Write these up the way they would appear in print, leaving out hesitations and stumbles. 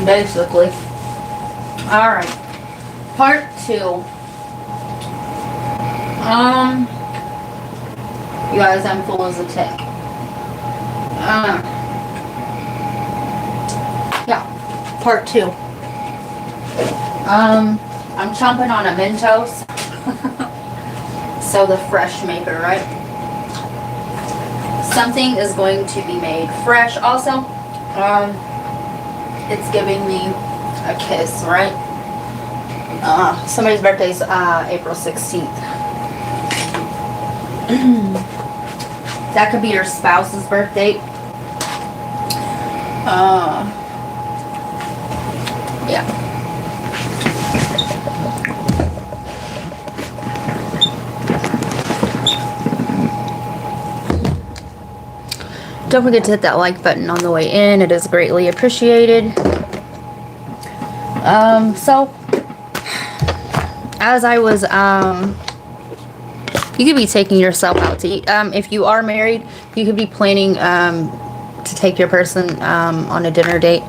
basically. Alright. Part 2. You guys, I'm full as a tick. Yeah. Part 2. I'm chomping on a Mentos. So the fresh maker, right? Something is going to be made fresh. Also, it's giving me a kiss, right? Somebody's birthday is April 16th. That could be your spouse's birthday. Yeah. Don't forget to hit that like button on the way in. It is greatly appreciated. So, as I was, you could be taking yourself out to eat. If you are married, you could be planning to take your person on a dinner date.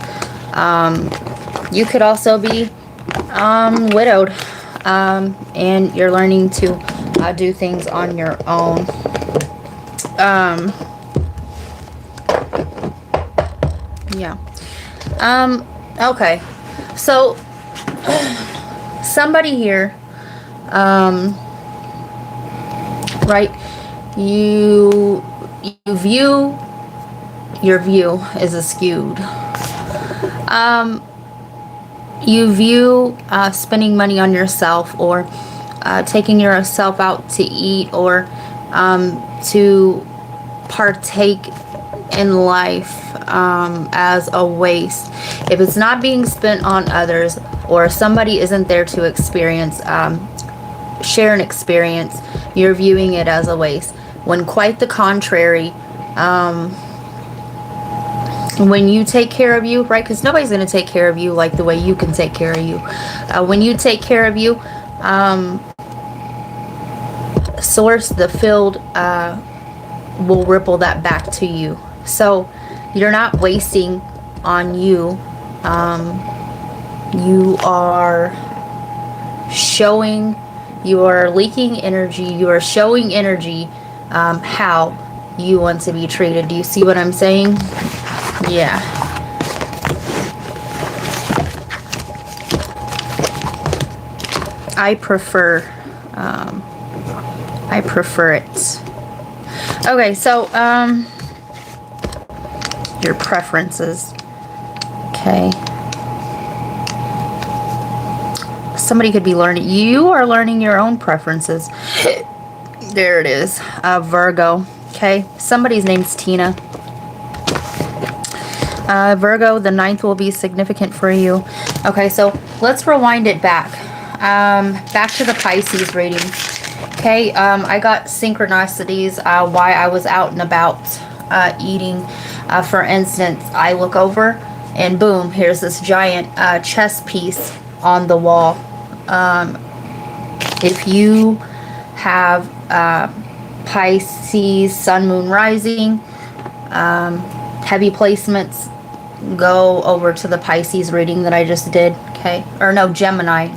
You could also be widowed, and you're learning to do things on your own. Yeah. Okay. So, somebody here, right, you view, your view is skewed. You view spending money on yourself, or taking yourself out to eat, or to partake in life as a waste. If it's not being spent on others, or somebody isn't there to experience, share an experience, you're viewing it as a waste. When quite the contrary, when you take care of you, right? Because nobody's going to take care of you like the way you can take care of you. When you take care of you, source, the field, will ripple that back to you. So you're not wasting on you. You are showing, you are leaking energy, you are showing energy, how you want to be treated. Do you see what I'm saying? Yeah. I prefer it. Okay, so your preferences. Okay. Somebody could be learning. You are learning your own preferences. There it is. Virgo. Okay. Somebody's name's Tina. Virgo, the 9th will be significant for you. Okay, so let's rewind it back. Back to the Pisces reading. Okay, I got synchronicities while I was out and about eating. For instance, I look over and boom, here's this giant chess piece on the wall. If you have Pisces, Sun, Moon, Rising, heavy placements, go over to the Pisces reading that I just did, okay? Or no, Gemini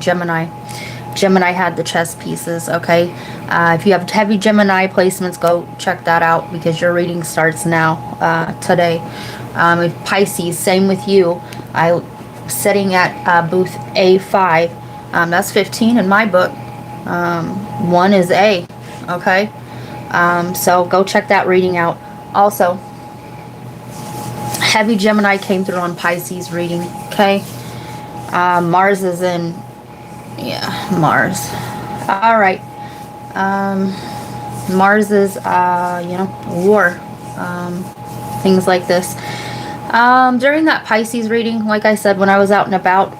had the chess pieces, okay? If you have heavy Gemini placements, go check that out because your reading starts now, today. If Pisces, same with you. I'm sitting at booth A5. That's 15 in my book. 1 is A, okay? So go check that reading out. Also, heavy Gemini came through on Pisces reading, okay? Mars is in, yeah, Mars. All right. Mars is, war, things like this. During that Pisces reading, like I said, when I was out and about,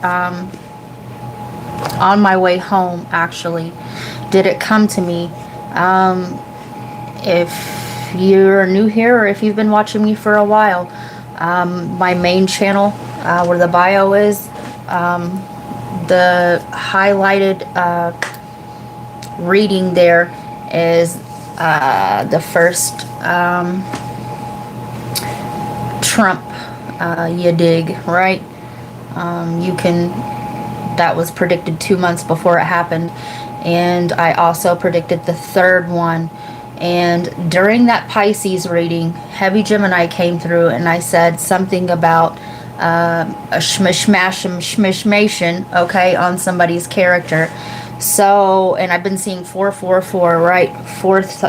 on my way home, actually, did it come to me. If you're new here, or if you've been watching me for a while, my main channel, where the bio is, the highlighted reading there is the first Trump, you dig, right? That was predicted 2 months before it happened. And I also predicted the third one. And during that Pisces reading, heavy Gemini came through, and I said something about a shmishmation, okay, on somebody's character. So, and I've been seeing 444, right?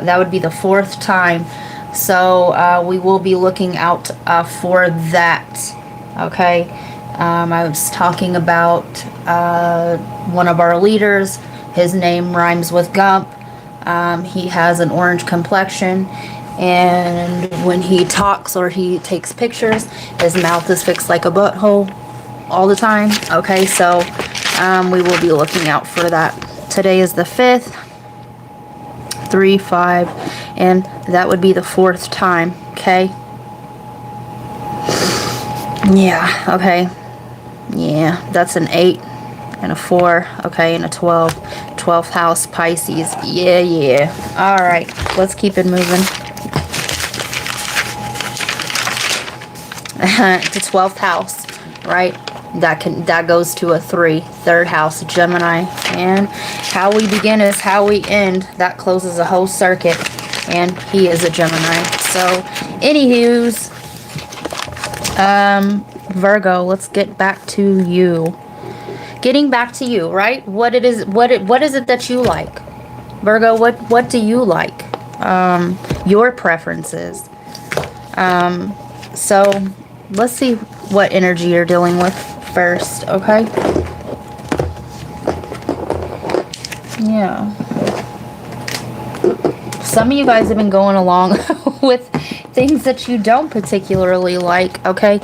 That would be the fourth time. So we will be looking out for that, okay? I was talking about one of our leaders. His name rhymes with Gump. He has an orange complexion, and when he talks or he takes pictures, his mouth is fixed like a butthole all the time. Okay, so we will be looking out for that. Today is the 5th, 3, 5, and that would be the fourth time. Okay. Yeah. Okay. Yeah, that's an 8 and a 4. Okay, and a 12. 12th house, Pisces. Yeah. All right, let's keep it moving. The 12th house, right? That goes to a 3. 3rd house, Gemini. And how we begin is how we end. That closes a whole circuit. And he is a Gemini. So, anywho's, Virgo, let's get back to you. Getting back to you, right? What is it that you like? Virgo, what do you like? Your preferences. So let's see what energy you're dealing with first, okay? Yeah. Some of you guys have been going along with things that you don't particularly like, okay?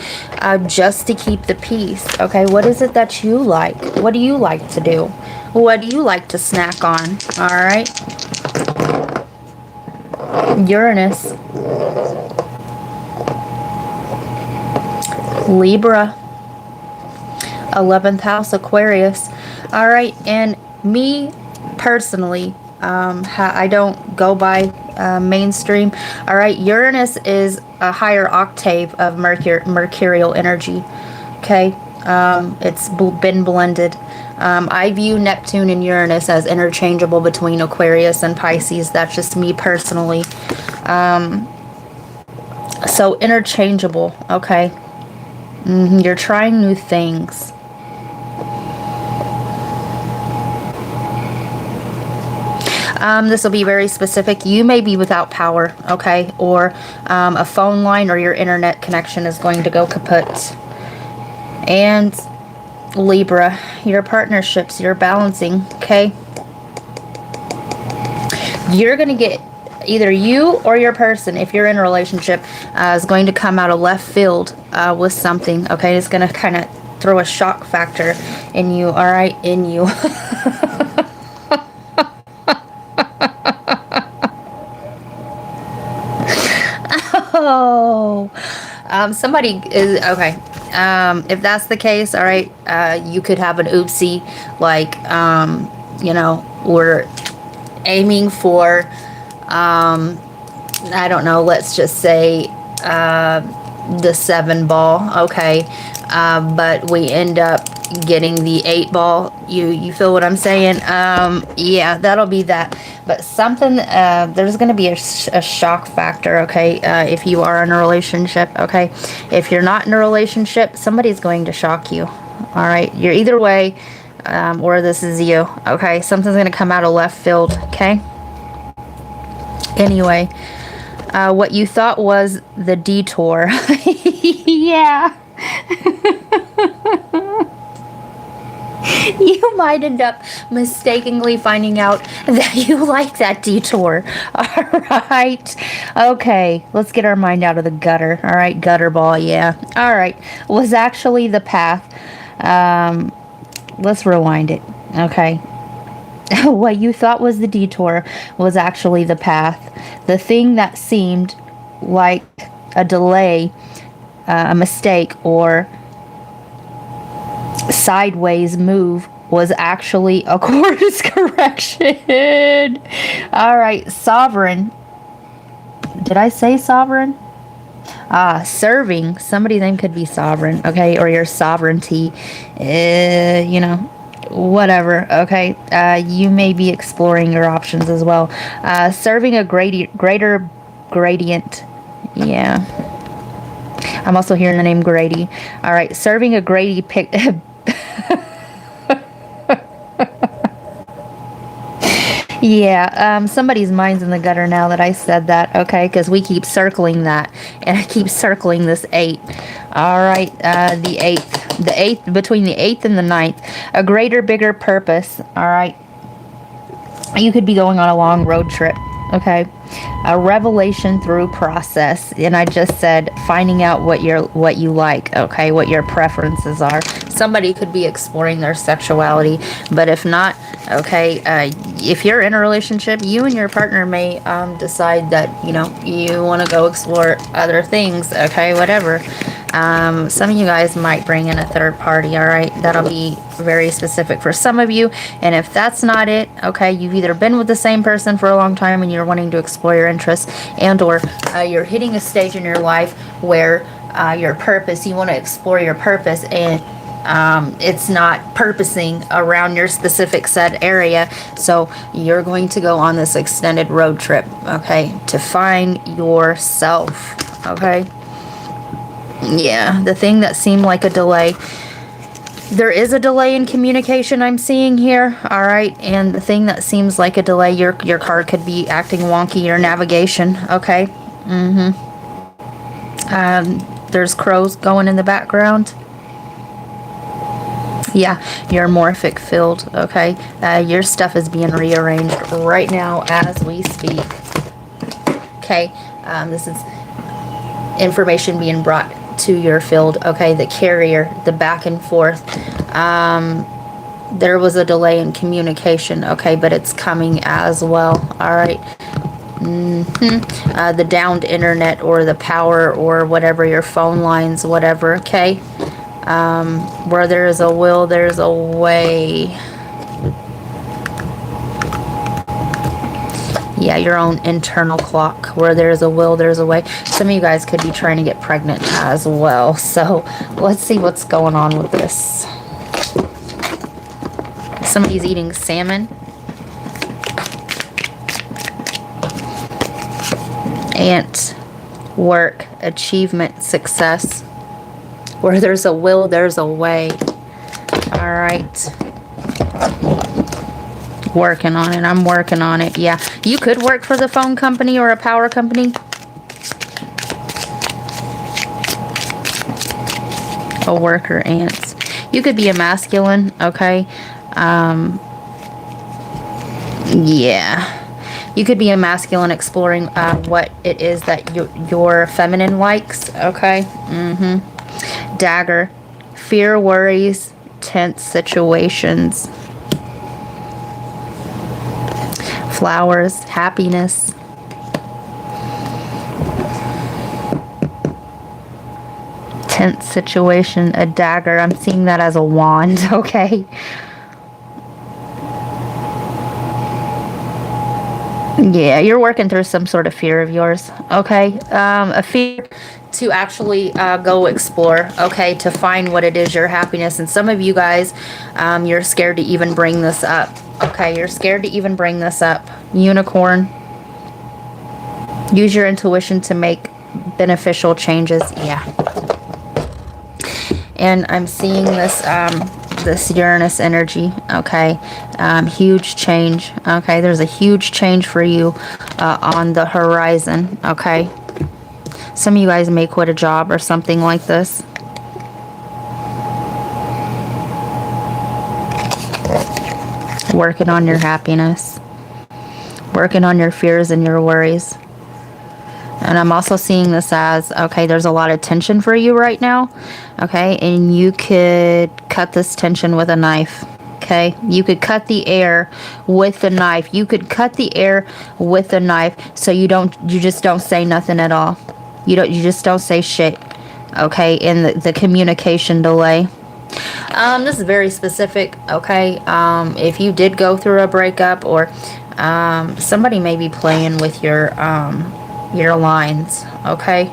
Just to keep the peace, okay? What is it that you like? What do you like to do? What do you like to snack on? All right. Uranus. Libra. 11th house, Aquarius. All right. And me personally, I don't go by mainstream. All right. Uranus is a higher octave of mercurial energy. Okay. It's been blended. I view Neptune and Uranus as interchangeable between Aquarius and Pisces. That's just me personally. So interchangeable. Okay. You're trying new things. This will be very specific. You may be without power, okay? Or a phone line or your internet connection is going to go kaput. And Libra, your partnerships, your balancing, okay? You're going to get either you or your person, if you're in a relationship, is going to come out of left field with something, okay? It's going to kind of throw a shock factor in you, all right? In you. Oh, somebody is okay. If that's the case, all right, you could have an oopsie, like, we're aiming for, I don't know, let's just say, the 7 ball, okay, but we end up getting the 8 ball. You feel what I'm saying? Yeah, that'll be that. But something, there's going to be a shock factor, okay, if you are in a relationship, okay? If you're not in a relationship, somebody's going to shock you, all right? You're either way, or this is you, okay? Something's going to come out of left field, okay? Anyway, what you thought was the detour. Yeah. You might end up mistakenly finding out that you like that detour. All right. Okay. Let's get our mind out of the gutter. All right. Gutter ball. Yeah. All right. Was actually the path. Let's rewind it. Okay. What you thought was the detour was actually the path. The thing that seemed like a delay, a mistake, or sideways move was actually a course correction. All right, sovereign. Did I say sovereign? Serving, somebody's name could be sovereign, okay, or your sovereignty, you know, whatever, okay. You may be exploring your options as well. Serving a greater gradient, yeah. I'm also hearing the name Grady. All right, serving a Grady pick. Yeah, somebody's mind's in the gutter now that I said that, okay? Because we keep circling that, and I keep circling this 8. All right, the 8th, between the 8th and the 9th, a greater, bigger purpose, all right? You could be going on a long road trip, okay? A revelation through process, and I just said finding out what you like, okay, what your preferences are. Somebody could be exploring their sexuality, but if not, okay, if you're in a relationship, you and your partner may decide that, you know, you want to go explore other things, okay, whatever. Some of you guys might bring in a third party, all right? That'll be very specific for some of you. And if that's not it, okay, you've either been with the same person for a long time and you're wanting to explore your interests, and or you're hitting a stage in your life where your purpose, you want to explore your purpose, and it's not purposing around your specific set area. So you're going to go on this extended road trip, okay, to find yourself, okay? Yeah, the thing that seemed like a delay. There is a delay in communication I'm seeing here, all right? And the thing that seems like a delay, your card could be acting wonky, your navigation, okay? There's crows going in the background. Yeah, your morphic field, okay? Your stuff is being rearranged right now as we speak. Okay, this is information being brought to your field, okay? The carrier, the back and forth. There was a delay in communication, okay? But it's coming as well, all right? The downed internet or the power or whatever, your phone lines, whatever, okay? Where there is a will, there's a way. Yeah, your own internal clock. Where there's a will, there's a way. Some of you guys could be trying to get pregnant as well. So let's see what's going on with this. Somebody's eating salmon. Ant, work, achievement, success. Where there's a will, there's a way. All right. Working on it. I'm working on it. Yeah. You could work for the phone company or a power company. A worker, ants. You could be a masculine, okay? Yeah. You could be a masculine exploring what it is that your feminine likes, okay? Dagger. Fear, worries, tense situations. Flowers, happiness. Tense situation, a dagger. I'm seeing that as a wand, okay? Yeah, you're working through some sort of fear of yours, okay? A fear to actually go explore, okay? To find what it is, your happiness. And some of you guys, you're scared to even bring this up, okay? You're scared to even bring this up. Unicorn. Use your intuition to make beneficial changes. Yeah. And I'm seeing this this Uranus energy, okay? Huge change, okay? There's a huge change for you on the horizon, okay? Some of you guys may quit a job or something like this. Working on your happiness. Working on your fears and your worries. And I'm also seeing this as, okay, there's a lot of tension for you right now, okay? And you could cut this tension with a knife, okay? You could cut the air with the knife. You could cut the air with the knife so you just don't say nothing at all. You just don't say shit, okay? In the communication delay. This is very specific, okay? If you did go through a breakup, or somebody may be playing with your lines, okay?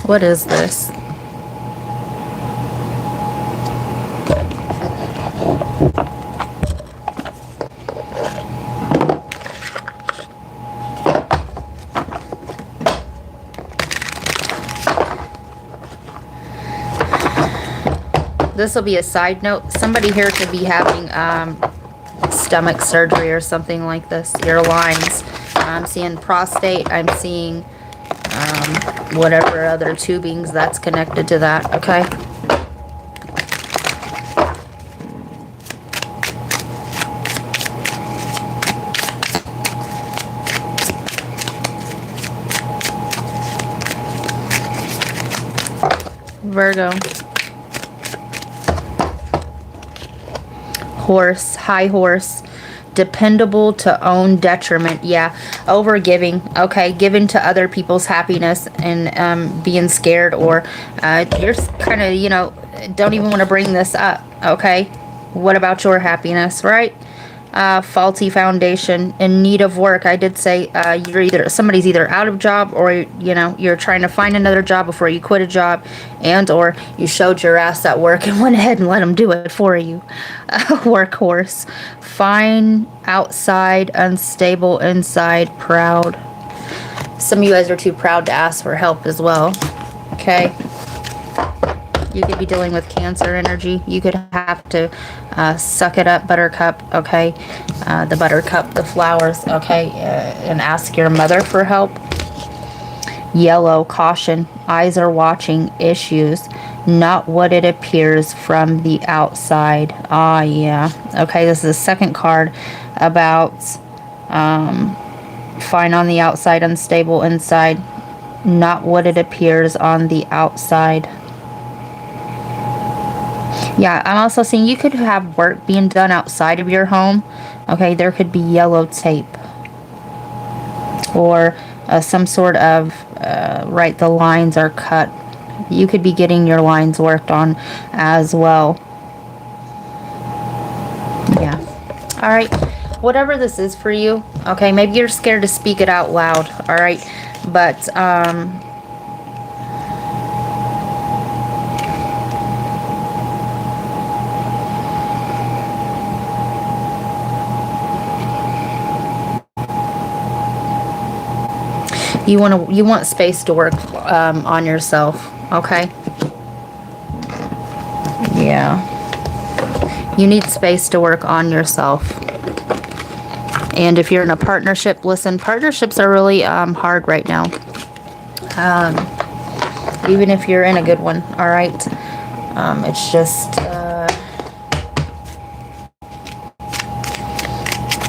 What is this? This will be a side note. Somebody here could be having stomach surgery or something like this. Your lines. I'm seeing prostate. I'm seeing whatever other tubings that's connected to that. Okay. Virgo. Horse, high horse, dependable to own detriment. Yeah, over giving. Okay, giving to other people's happiness and being scared, or you're kind of, you know, don't even want to bring this up. Okay, what about your happiness, right? Faulty foundation, in need of work. I did say somebody's either out of job, or you know, you're trying to find another job before you quit a job, and or you showed your ass at work and went ahead and let them do it for you. Workhorse, fine outside, unstable inside, proud. Some of you guys are too proud to ask for help as well. Okay. You could be dealing with Cancer energy. You could have to suck it up, buttercup, okay? The buttercup, the flowers, okay? And ask your mother for help. Yellow, caution. Eyes are watching, issues. Not what it appears from the outside. Ah, yeah. Okay, this is the second card about fine on the outside, unstable inside. Not what it appears on the outside. Yeah, I'm also seeing you could have work being done outside of your home. Okay, there could be yellow tape. Or some sort of, right, the lines are cut. You could be getting your lines worked on as well. Yeah. All right. Whatever this is for you. Okay, maybe you're scared to speak it out loud. All right. But, you want space to work on yourself, okay? Yeah. You need space to work on yourself. And if you're in a partnership, listen, partnerships are really hard right now. Even if you're in a good one, all right? It's just,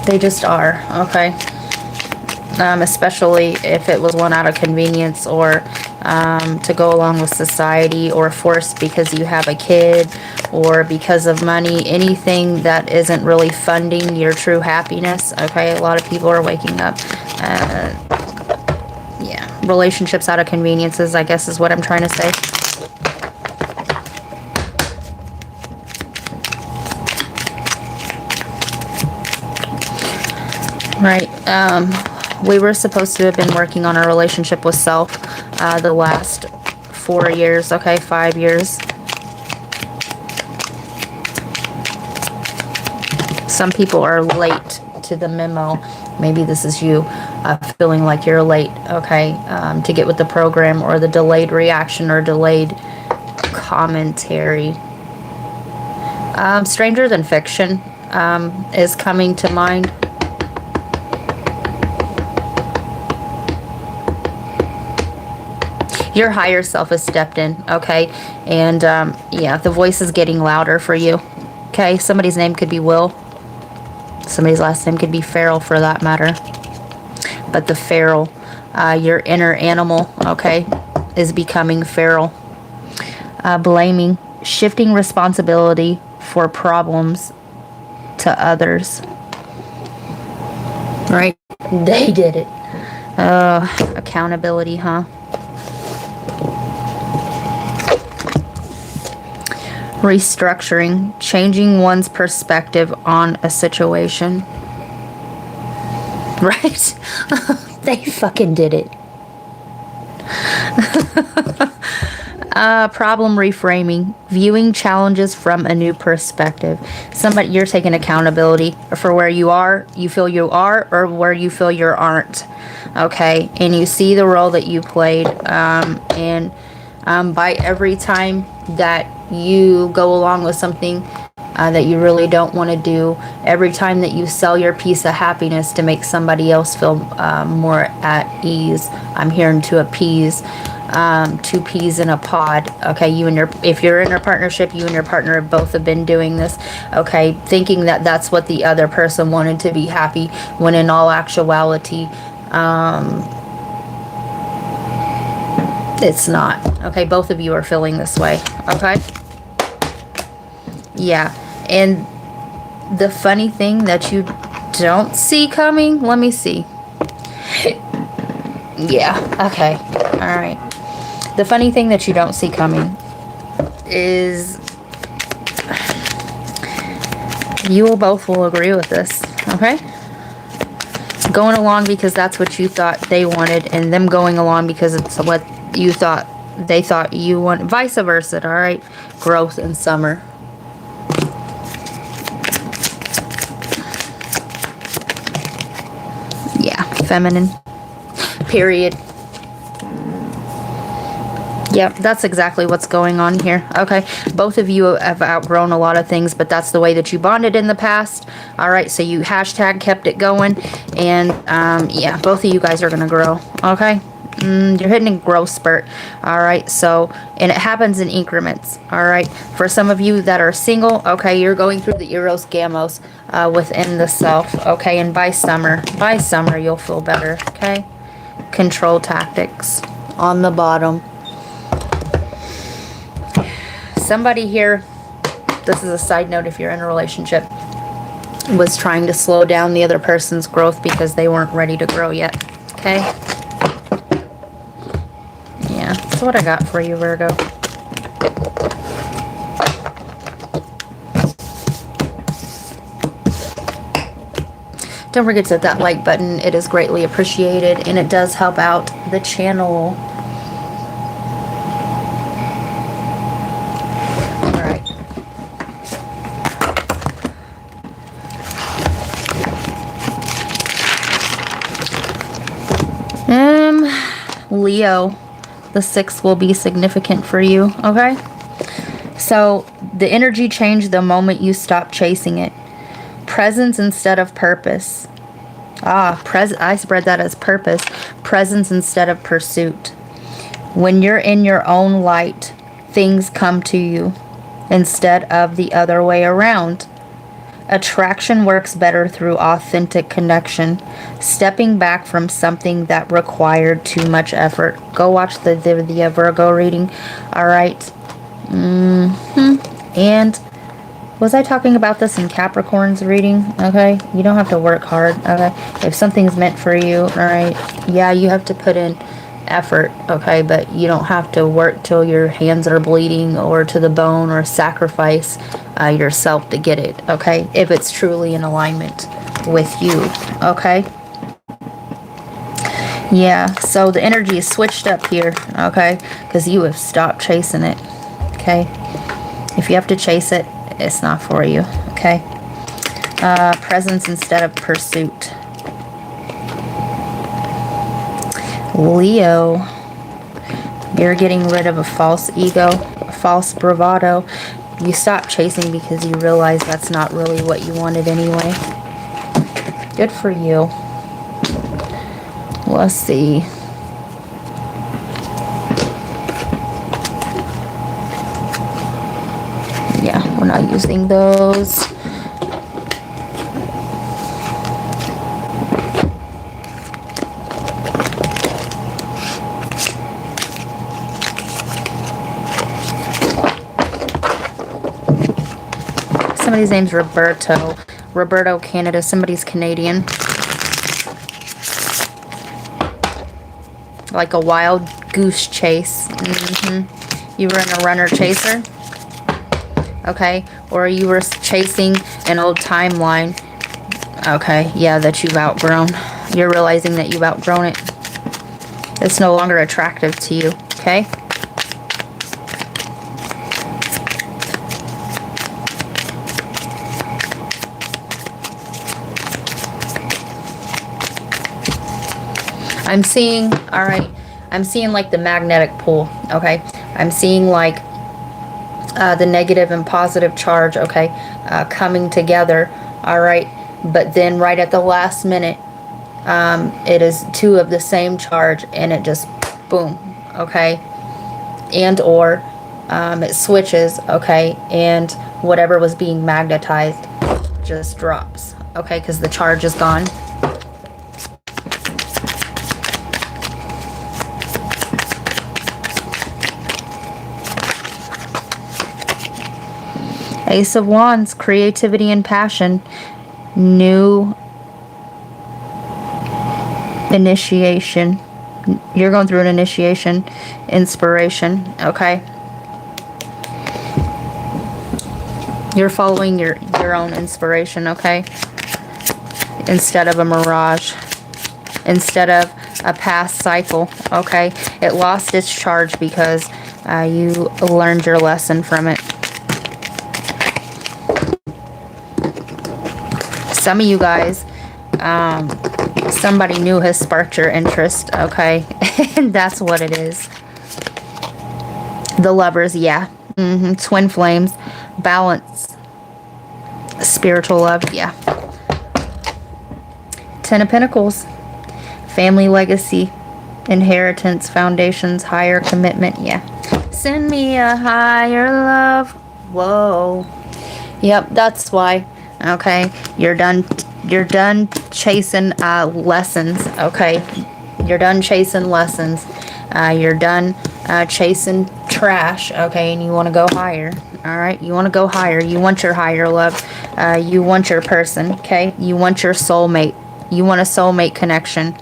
they just are, okay? Especially if it was one out of convenience, or to go along with society, or forced because you have a kid, or because of money, anything that isn't really funding your true happiness. Okay, a lot of people are waking up. Yeah, relationships out of conveniences, I guess is what I'm trying to say. Right. We were supposed to have been working on our relationship with self the last 4 years, okay, 5 years. Some people are late to the memo. Maybe this is you feeling like you're late, okay, to get with the program, or the delayed reaction or delayed commentary. Stranger Than Fiction is coming to mind. Your higher self has stepped in, okay? And, yeah, the voice is getting louder for you, okay? Somebody's name could be Will. Somebody's last name could be Feral, for that matter. But the feral, your inner animal, okay, is becoming feral. Blaming, shifting responsibility for problems to others. Right? They did it. Accountability, huh? Restructuring, changing one's perspective on a situation. Right? They fucking did it. Problem reframing, viewing challenges from a new perspective. Somebody, you're taking accountability for where you feel you are, or where you feel you aren't. Okay, and you see the role that you played, and by every time that you go along with something that you really don't want to do, every time that you sell your piece of happiness to make somebody else feel more at ease, I'm hearing to appease. Two peas in a pod. Okay, if you're in a partnership, you and your partner have been doing this. Okay, thinking that that's what the other person wanted, to be happy, when in all actuality, it's not. Okay, both of you are feeling this way. Okay, yeah, and the funny thing that you don't see coming, let me see. Yeah, okay, all right. The funny thing that you don't see coming is, you will agree with this, okay? Going along because that's what you thought they wanted, and them going along because it's what you thought they thought you want, vice versa, all right? Growth in summer. Yeah, feminine. Period. Yep, that's exactly what's going on here. Okay, both of you have outgrown a lot of things, but that's the way that you bonded in the past. All right, so you hashtag kept it going, and yeah, both of you guys are gonna grow. Okay, you're hitting a growth spurt. All right, so, and it happens in increments. All right, for some of you that are single, okay, you're going through the Eros Gamos within the self. Okay, and by summer you'll feel better. Okay, control tactics on the bottom. Somebody here, this is a side note if you're in a relationship, was trying to slow down the other person's growth because they weren't ready to grow yet. Okay? Yeah, that's what I got for you, Virgo. Don't forget to hit that like button. It is greatly appreciated, and it does help out the channel. Leo, the 6th will be significant for you, okay? So, the energy changed the moment you stopped chasing it. Presence instead of purpose. I spread that as purpose. Presence instead of pursuit. When you're in your own light, things come to you instead of the other way around. Attraction works better through authentic connection. Stepping back from something that required too much effort. Go watch the Virgo reading. All right. And was I talking about this in Capricorn's reading? Okay. You don't have to work hard. Okay. If something's meant for you, all right. Yeah, you have to put in effort, okay, but you don't have to work till your hands are bleeding or to the bone, or sacrifice yourself to get it, okay, if it's truly in alignment with you, okay? Yeah, so the energy is switched up here, okay, because you have stopped chasing it, okay? If you have to chase it, it's not for you, okay? Presence instead of pursuit. Leo, you're getting rid of a false ego, a false bravado. You stop chasing because you realize that's not really what you wanted anyway. Good for you. Let's see. Yeah, we're not using those. Somebody's name's Roberto. Roberto, Canada. Somebody's Canadian. Like a wild goose chase. You were in a runner chaser. Okay. Or you were chasing an old timeline. Okay. Yeah, that you've outgrown. You're realizing that you've outgrown it. It's no longer attractive to you, okay? I'm seeing, all right, I'm seeing like the magnetic pull, okay? I'm seeing like the negative and positive charge, okay, coming together, all right? But then right at the last minute, it is two of the same charge and it just, boom, okay? And or it switches, okay? And whatever was being magnetized just drops, okay? Because the charge is gone. Ace of Wands, creativity and passion, new initiation. You're going through an initiation, inspiration, okay? You're following your own inspiration, okay? Instead of a mirage, instead of a past cycle, okay? It lost its charge because you learned your lesson from it. Some of you guys, somebody new has sparked your interest, okay? And that's what it is. The Lovers, yeah. Twin flames, balance, spiritual love, yeah. Ten of Pentacles, family legacy, inheritance, foundations, higher commitment, yeah. Send me a higher love. Whoa. Yep, that's why. Okay, you're done chasing lessons, okay? You're done chasing lessons. You're done chasing trash, okay? And you want to go higher, all right? You want to go higher. You want your higher love. You want your person, okay? You want your soulmate. You want a soulmate connection,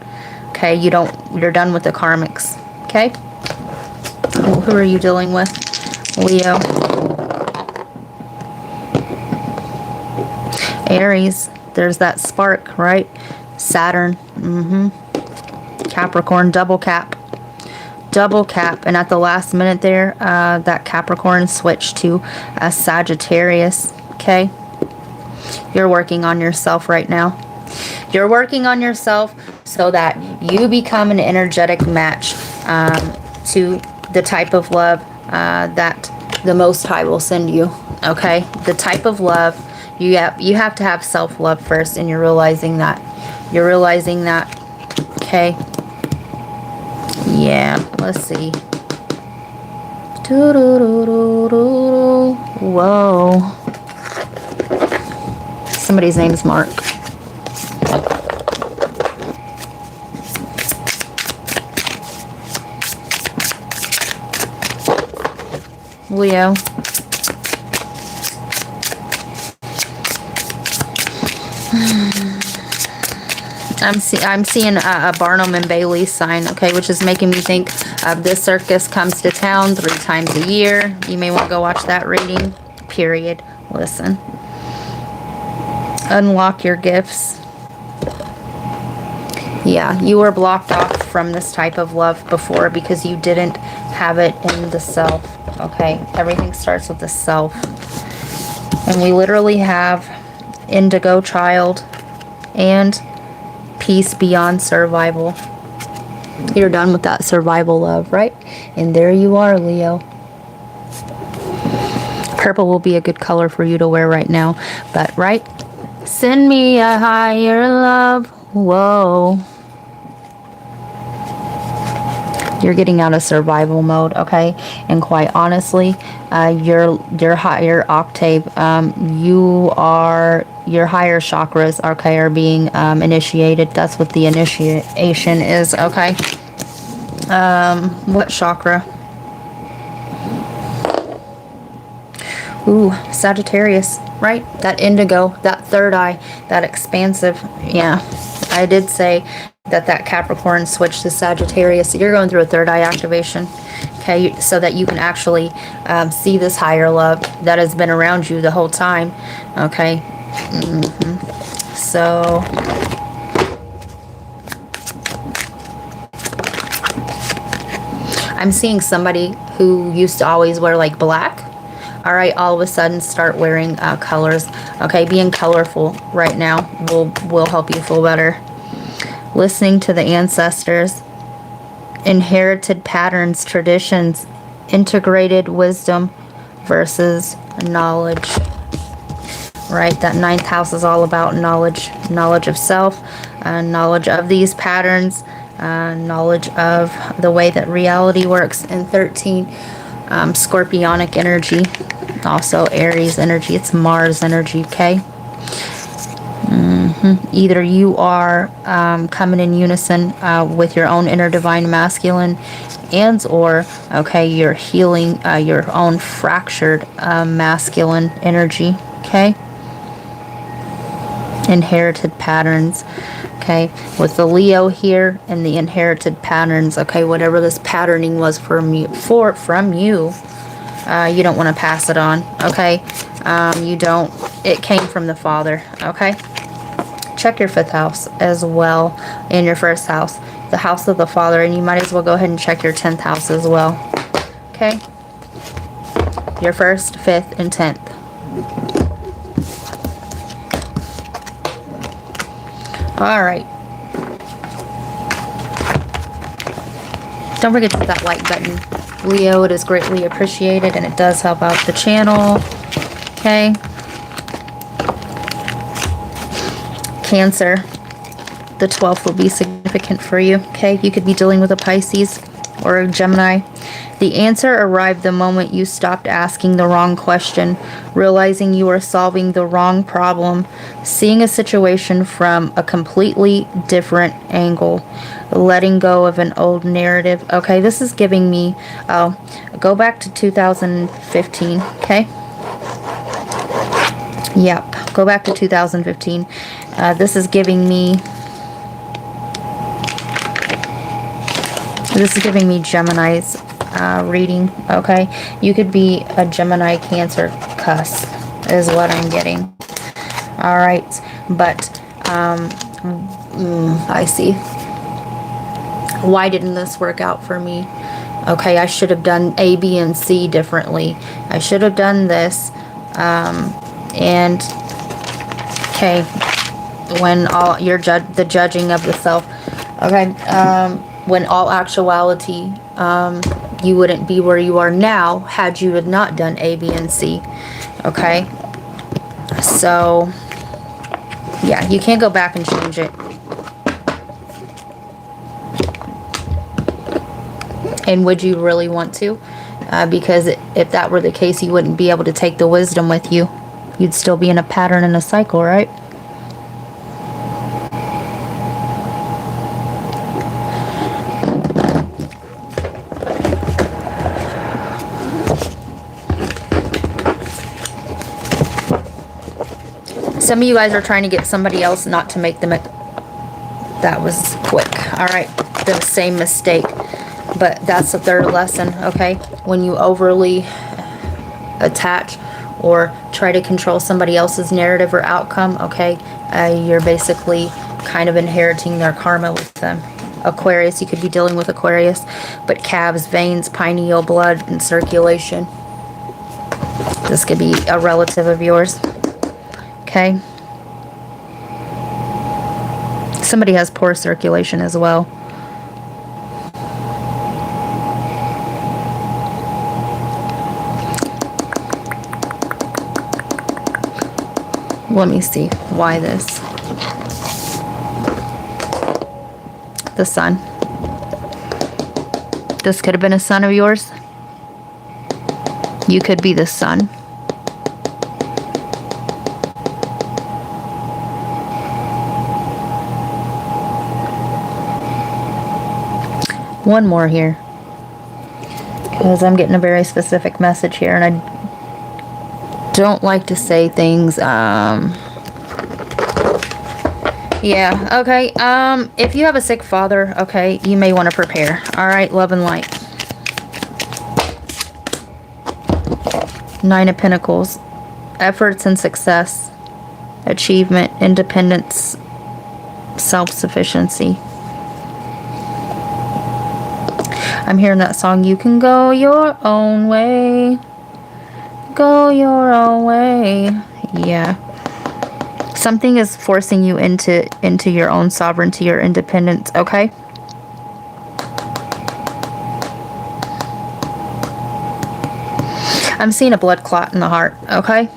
okay? You're done with the karmics, okay? Who are you dealing with? Leo. Aries, there's that spark, right? Saturn, Capricorn, double cap, and at the last minute there, that Capricorn switched to a Sagittarius, okay? You're working on yourself right now. You're working on yourself so that you become an energetic match to the type of love that the Most High will send you, okay? The type of love. You have to have self-love first, and you're realizing that. You're realizing that, okay? Yeah, let's see. Whoa. Somebody's name's Mark. Leo. I'm seeing a Barnum and Bailey sign, okay, which is making me think of this circus comes to town 3 times a year. You may want to go watch that reading, period. Listen. Unlock your gifts. Yeah, you were blocked off from this type of love before because you didn't have it in the self, okay? Everything starts with the self. And we literally have indigo child and peace beyond survival. You're done with that survival love, right? And there you are, Leo. Purple will be a good color for you to wear right now. But, right? Send me a higher love. Whoa. You're getting out of survival mode, okay? And quite honestly, your higher octave, your higher chakras, okay, are being initiated. That's what the initiation is, okay? What chakra? Ooh, Sagittarius, right? That indigo, that third eye, that expansive. Yeah, I did say that Capricorn switched to Sagittarius. You're going through a third eye activation, okay, so that you can actually see this higher love that has been around you the whole time, okay? So I'm seeing somebody who used to always wear like black. All right, all of a sudden start wearing colors. Okay, being colorful right now will help you feel better. Listening to the ancestors, inherited patterns, traditions, integrated wisdom versus knowledge. Right, that 9th house is all about knowledge, knowledge of self, knowledge of these patterns, knowledge of the way that reality works. And 13, scorpionic energy, also Aries energy, it's Mars energy, okay? Either you are coming in unison with your own inner divine masculine, and or, okay, you're healing your own fractured masculine energy, okay? Inherited patterns, okay, with the Leo here and the inherited patterns, okay, whatever this patterning was from you, you don't want to pass it on, okay? You don't, it came from the father, okay? Check your 5th house as well, and your 1st house, the house of the father, and you might as well go ahead and check your 10th house as well, okay? Your 1st, 5th, and 10th. All right. Don't forget to hit that like button, Leo. It is greatly appreciated, and it does help out the channel. Okay. Cancer. The 12th will be significant for you. Okay. You could be dealing with a Pisces or a Gemini. The answer arrived the moment you stopped asking the wrong question, realizing you are solving the wrong problem, seeing a situation from a completely different angle, letting go of an old narrative. Okay, this is giving me, go back to 2015, okay? Yep, go back to 2015. This is giving me Gemini's reading, okay? You could be a Gemini Cancer cusp is what I'm getting. All right, but I see. Why didn't this work out for me? Okay, I should have done A, B, and C differently. I should have done this, and okay, when all the judging of the self, okay, when all actuality, you wouldn't be where you are now had you had not done A, B, and C. Okay? So, yeah, you can't go back and change it. And would you really want to? Because if that were the case, you wouldn't be able to take the wisdom with you. You'd still be in a pattern and a cycle, right? Some of you guys are trying to get somebody else not to make them. That was quick. All right. The same mistake. But that's the 3rd lesson, okay? When you overly attach or try to control somebody else's narrative or outcome, okay, you're basically kind of inheriting their karma with them. Aquarius, you could be dealing with Aquarius, but calves, veins, pineal, blood, and circulation. This could be a relative of yours. Okay. Somebody has poor circulation as well. Let me see why this. The sun. This could have been a son of yours. You could be the sun. One more here, because I'm getting a very specific message here, and I don't like to say things, yeah, okay, if you have a sick father, okay, you may want to prepare. All right, love and light. 9 of Pentacles, efforts and success, achievement, independence, self-sufficiency. I'm hearing that song, You Can Go Your Own Way. Go your own way. Yeah. Something is forcing you into your own sovereignty, your independence, okay? I'm seeing a blood clot in the heart, okay?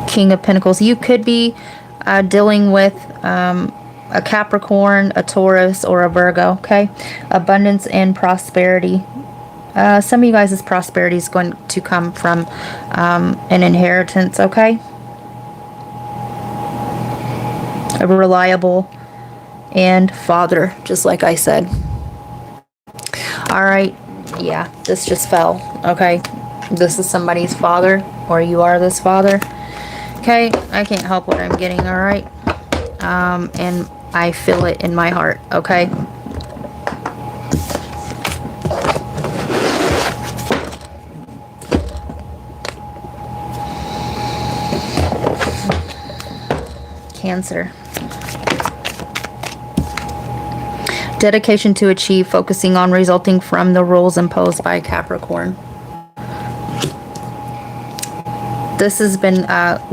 King of Pentacles. You could be dealing with a Capricorn, a Taurus, or a Virgo, okay? Abundance and prosperity. Some of you guys' prosperity is going to come from an inheritance, okay? A reliable and father, just like I said. All right. Yeah, this just fell, okay? This is somebody's father, or you are this father. Okay, I can't help what I'm getting, all right? And I feel it in my heart, okay? Cancer. Dedication to achieve, focusing on resulting from the rules imposed by Capricorn. This has been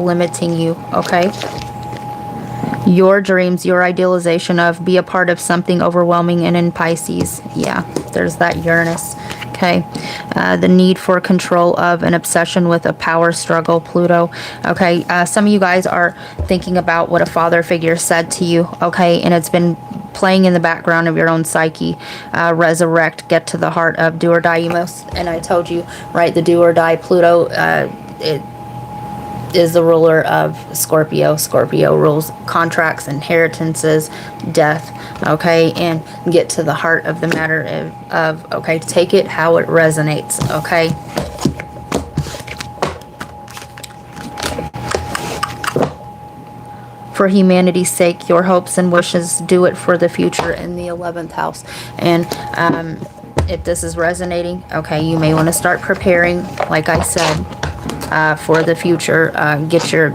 limiting you, okay? Your dreams, your idealization of be a part of something overwhelming, and in Pisces, yeah, there's that Uranus, okay? The need for control of, an obsession with, a power struggle, Pluto, okay? Some of you guys are thinking about what a father figure said to you, okay? And it's been playing in the background of your own psyche. Resurrect, get to the heart of do or die. You most, and I told you, right, the do or die Pluto, it is the ruler of Scorpio. Scorpio rules contracts, inheritances, death, okay? And get to the heart of the matter of okay, take it how it resonates, okay? For humanity's sake, your hopes and wishes, do it for the future in the 11th house. And if this is resonating, okay, you may want to start preparing, like I said, for the future. Get your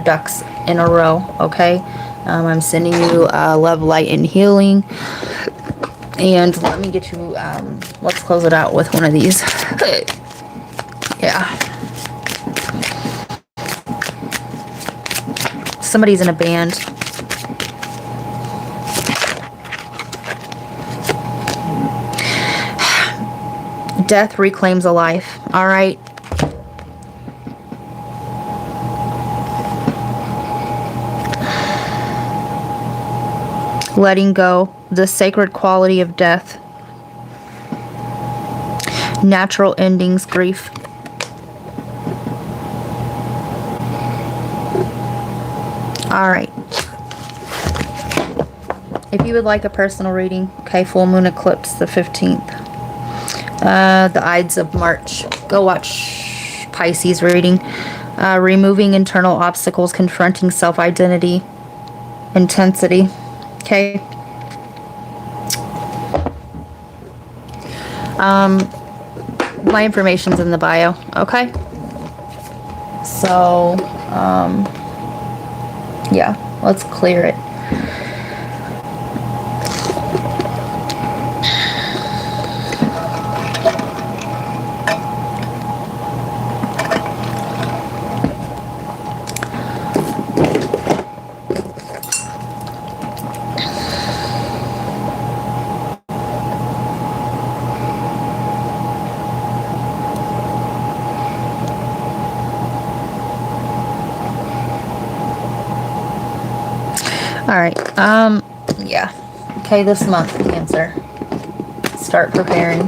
ducks in a row, okay? I'm sending you love, light, and healing. And let me get you, let's close it out with one of these. Yeah. Somebody's in a band. Death reclaims a life, all right? Letting go, the sacred quality of death. Natural endings, grief. All right. If you would like a personal reading, okay, full moon eclipse the 15th. The Ides of March. Go watch Pisces reading. Removing internal obstacles, confronting self-identity, intensity. Okay. My information's in the bio, okay? So, yeah, let's clear it. All right, yeah, okay, this month, Cancer, start preparing.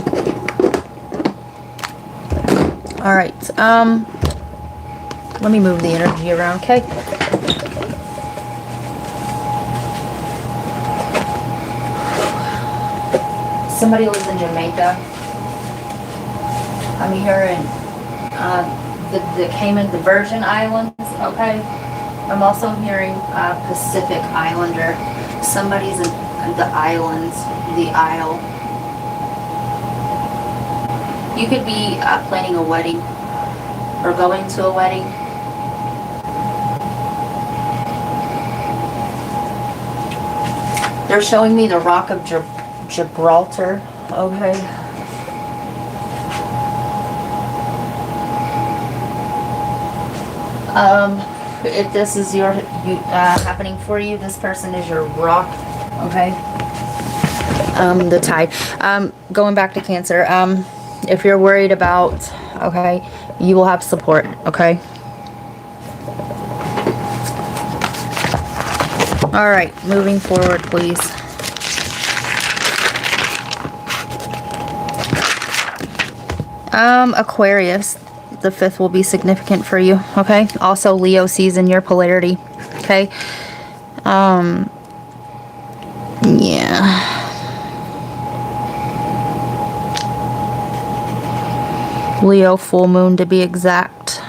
All right, let me move the energy around, okay? Somebody lives in Jamaica. I'm hearing the Cayman, the Virgin Islands, okay? I'm also hearing Pacific Islander. Somebody's in the islands, the Isle. You could be planning a wedding or going to a wedding. They're showing me the Rock of Gibraltar. Okay. If this is happening for you, this person is your rock. Okay. The tide. Going back to Cancer. If you're worried about, okay, you will have support. Okay. All right, moving forward, please. Aquarius, the 5th will be significant for you, okay? Also, Leo season, your polarity, okay? Yeah. Leo full moon to be exact.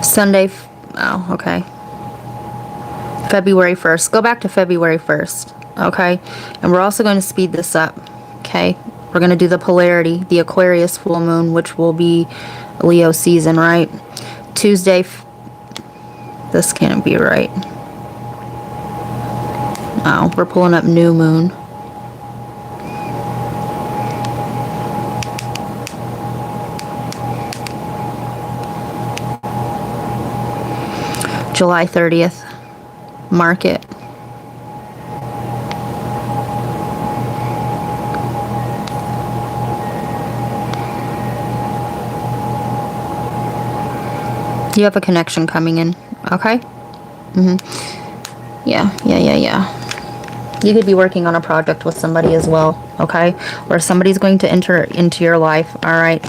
Sunday, oh, okay. February 1st. Go back to February 1st, okay? And we're also going to speed this up, okay? We're going to do the polarity, the Aquarius full moon, which will be Leo season, right? Tuesday, this can't be right. Oh, we're pulling up new moon. July 30th, market. You have a connection coming in, okay? Yeah. You could be working on a project with somebody as well, okay? Or somebody's going to enter into your life, all right?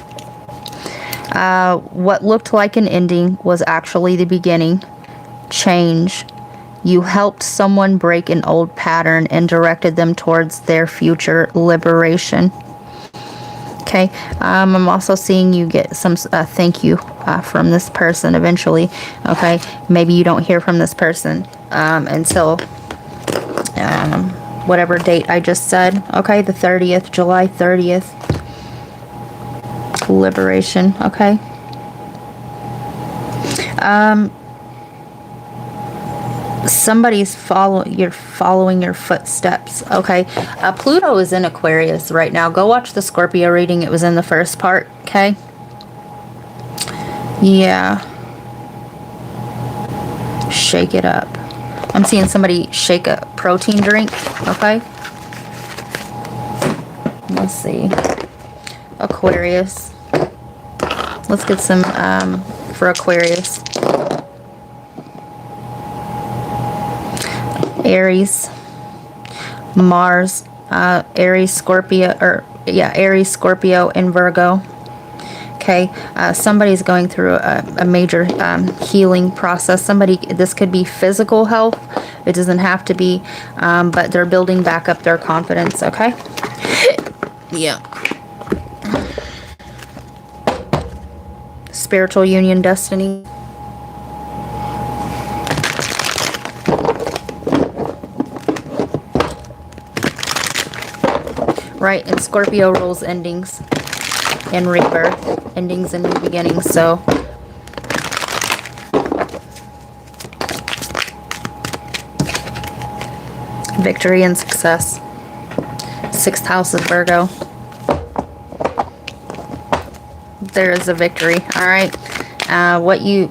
What looked like an ending was actually the beginning. Change. You helped someone break an old pattern and directed them towards their future liberation. Okay. I'm also seeing you get some thank you from this person eventually. Okay. Maybe you don't hear from this person until whatever date I just said. Okay. The 30th, July 30th. Liberation. Okay. Somebody's following your footsteps, okay? Pluto is in Aquarius right now. Go watch the Scorpio reading. It was in the first part, okay? Yeah. Shake it up. I'm seeing somebody shake a protein drink, okay? Let's see. Aquarius. Let's get some for Aquarius. Aries, Mars, Aries, Scorpio, Aries, Scorpio, and Virgo. Okay, somebody's going through a major healing process. This could be physical health. It doesn't have to be, but they're building back up their confidence. Okay. Yeah. Spiritual union, destiny. Right, and Scorpio rules endings and rebirth, endings and new beginnings, so victory and success. 6th house of Virgo. There is a victory, all right?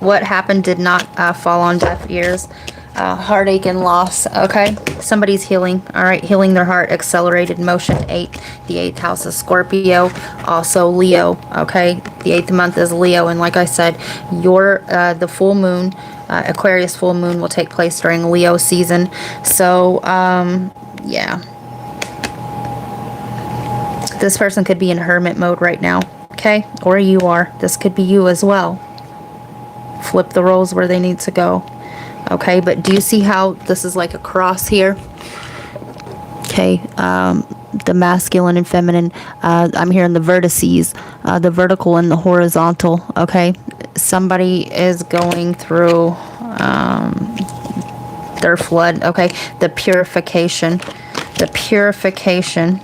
What happened did not fall on deaf ears. Heartache and loss, okay? Somebody's healing, all right? Healing their heart, accelerated motion, 8. The 8th house is Scorpio, also Leo, okay? The 8th month is Leo, and like I said, the full moon, Aquarius full moon will take place during Leo season. So, yeah. This person could be in hermit mode right now, okay? Or you are. This could be you as well. Flip the roles where they need to go. Okay, but do you see how this is like a cross here? Okay, the masculine and feminine. I'm hearing the vertices, the vertical and the horizontal. Okay, somebody is going through Their flood. Okay. The purification. The purification.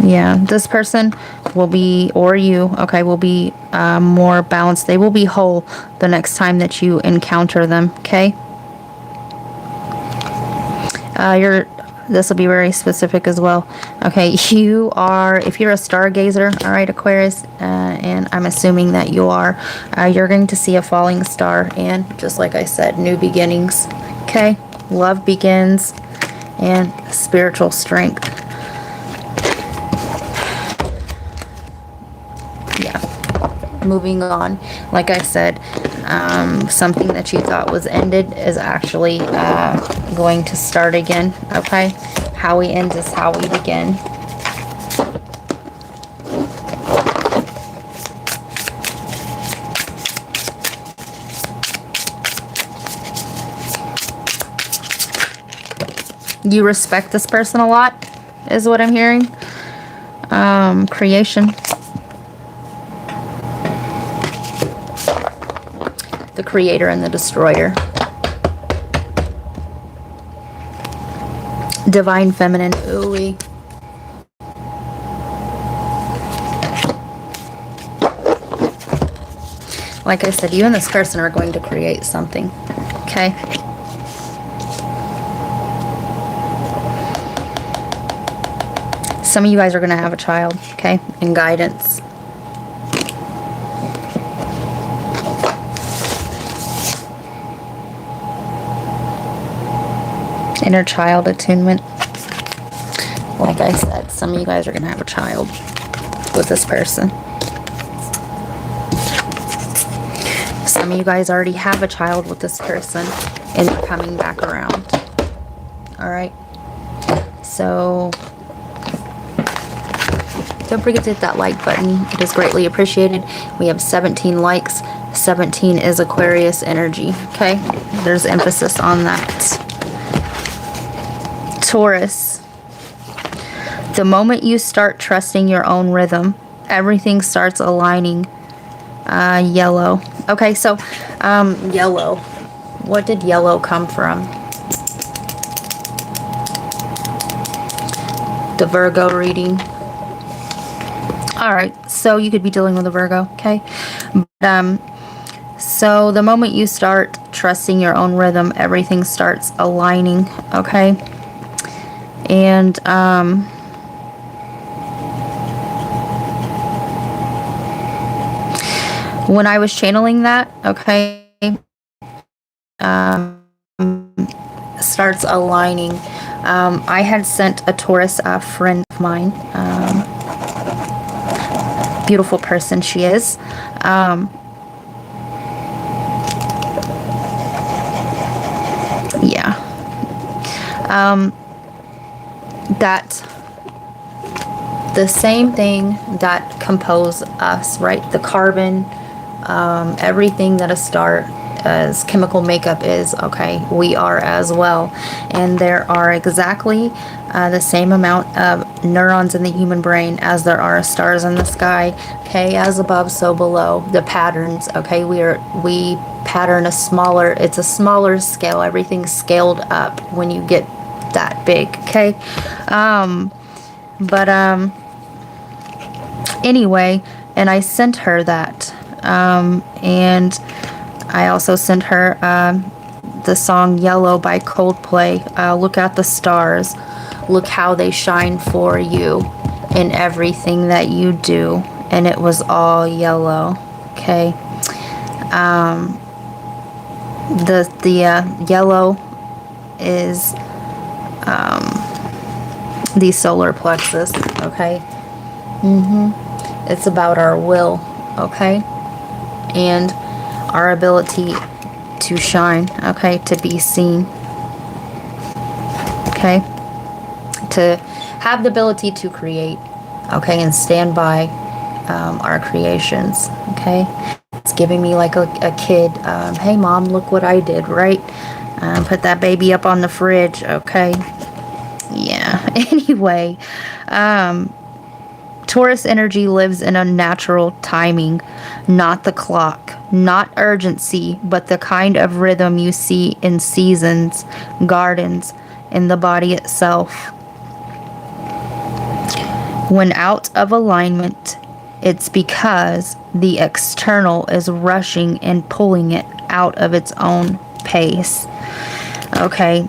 Yeah, this person will be, or you, okay, will be more balanced. They will be whole the next time that you encounter them, okay? This will be very specific as well. Okay, you are, if you're a stargazer, all right, Aquarius, and I'm assuming that you are, you're going to see a falling star, and just like I said, new beginnings, okay? Love begins, and spiritual strength. Yeah, moving on. Like I said, something that you thought was ended is actually going to start again, okay? How we end is how we begin. You respect this person a lot, is what I'm hearing. Creation. The creator and the destroyer. Divine feminine. Ooh-wee. Like I said, you and this person are going to create something. Okay? Some of you guys are going to have a child. Okay? And guidance. Inner child attunement. Like I said, some of you guys are going to have a child with this person. Some of you guys already have a child with this person and they're coming back around. Alright? So, don't forget to hit that like button. It is greatly appreciated. We have 17 likes. 17 is Aquarius energy. Okay? There's emphasis on that. Taurus, the moment you start trusting your own rhythm, everything starts aligning. Yellow. Okay, so yellow. What did yellow come from? The Virgo reading. Alright, so you could be dealing with a Virgo, okay? So the moment you start trusting your own rhythm, everything starts aligning, okay? And when I was channeling that, okay, starts aligning. I had sent a Taurus friend of mine, beautiful person she is. Yeah. That the same thing that compose us, right? The carbon, everything that a star as chemical makeup is, okay, we are as well. And there are exactly the same amount of neurons in the human brain as there are stars in the sky, okay? As above, so below. The patterns, okay, we pattern it's a smaller scale. Everything's scaled up when you get that big, okay? Anyway, and I sent her that, and I also sent her the song Yellow by Coldplay. Look at the stars, look how they shine for you in everything that you do, and it was all yellow, okay? The yellow is the solar plexus, okay? It's about our will, okay? And our ability to shine, okay? To be seen, okay? To have the ability to create, okay? And stand by our creations, okay? It's giving me like a kid, hey mom, look what I did, right? Put that baby up on the fridge, okay? Yeah. Anyway, Taurus energy lives in a natural timing, not the clock, not urgency, but the kind of rhythm you see in seasons, gardens, in the body itself. When out of alignment, it's because the external is rushing and pulling it out of its own pace. Okay,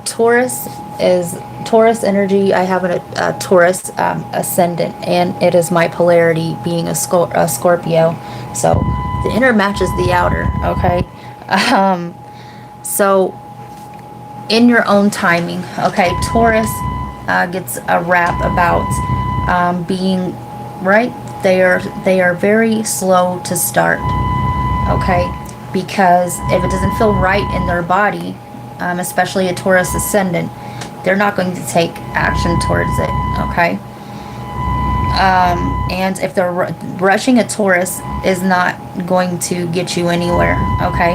Taurus energy. I have a Taurus ascendant, and it is my polarity being a Scorpio. So the inner matches the outer. Okay, so in your own timing. Okay, Taurus gets a rap about being right. They are very slow to start. Okay, because if it doesn't feel right in their body, especially a Taurus ascendant, they're not going to take action towards it. Okay, and if they're rushing, a Taurus is not going to get you anywhere. Okay,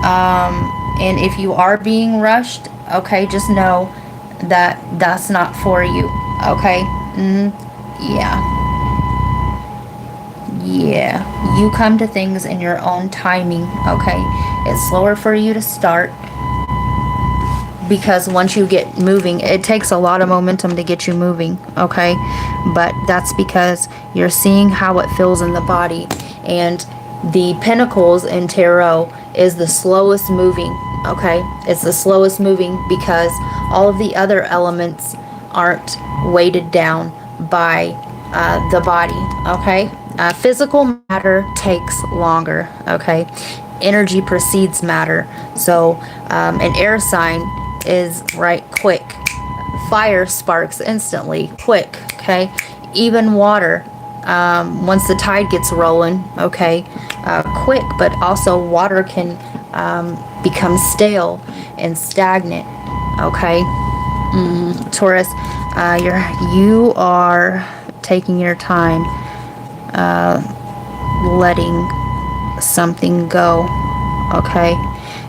and if you are being rushed, okay, just know that that's not for you. Okay, yeah, you come to things in your own timing. Okay, it's slower for you to start, because once you get moving, it takes a lot of momentum to get you moving. Okay, but that's because you're seeing how it feels in the body, and the Pentacles in Tarot is the slowest moving. Okay, it's the slowest moving because all of the other elements aren't weighted down by the body. Okay, physical matter takes longer. Okay, energy precedes matter. So an air sign is right quick. Fire sparks instantly, quick. Okay, even water, once the tide gets rolling, okay, quick. But also water can become stale and stagnant. Okay, Taurus, you are taking your time, letting something go. Okay,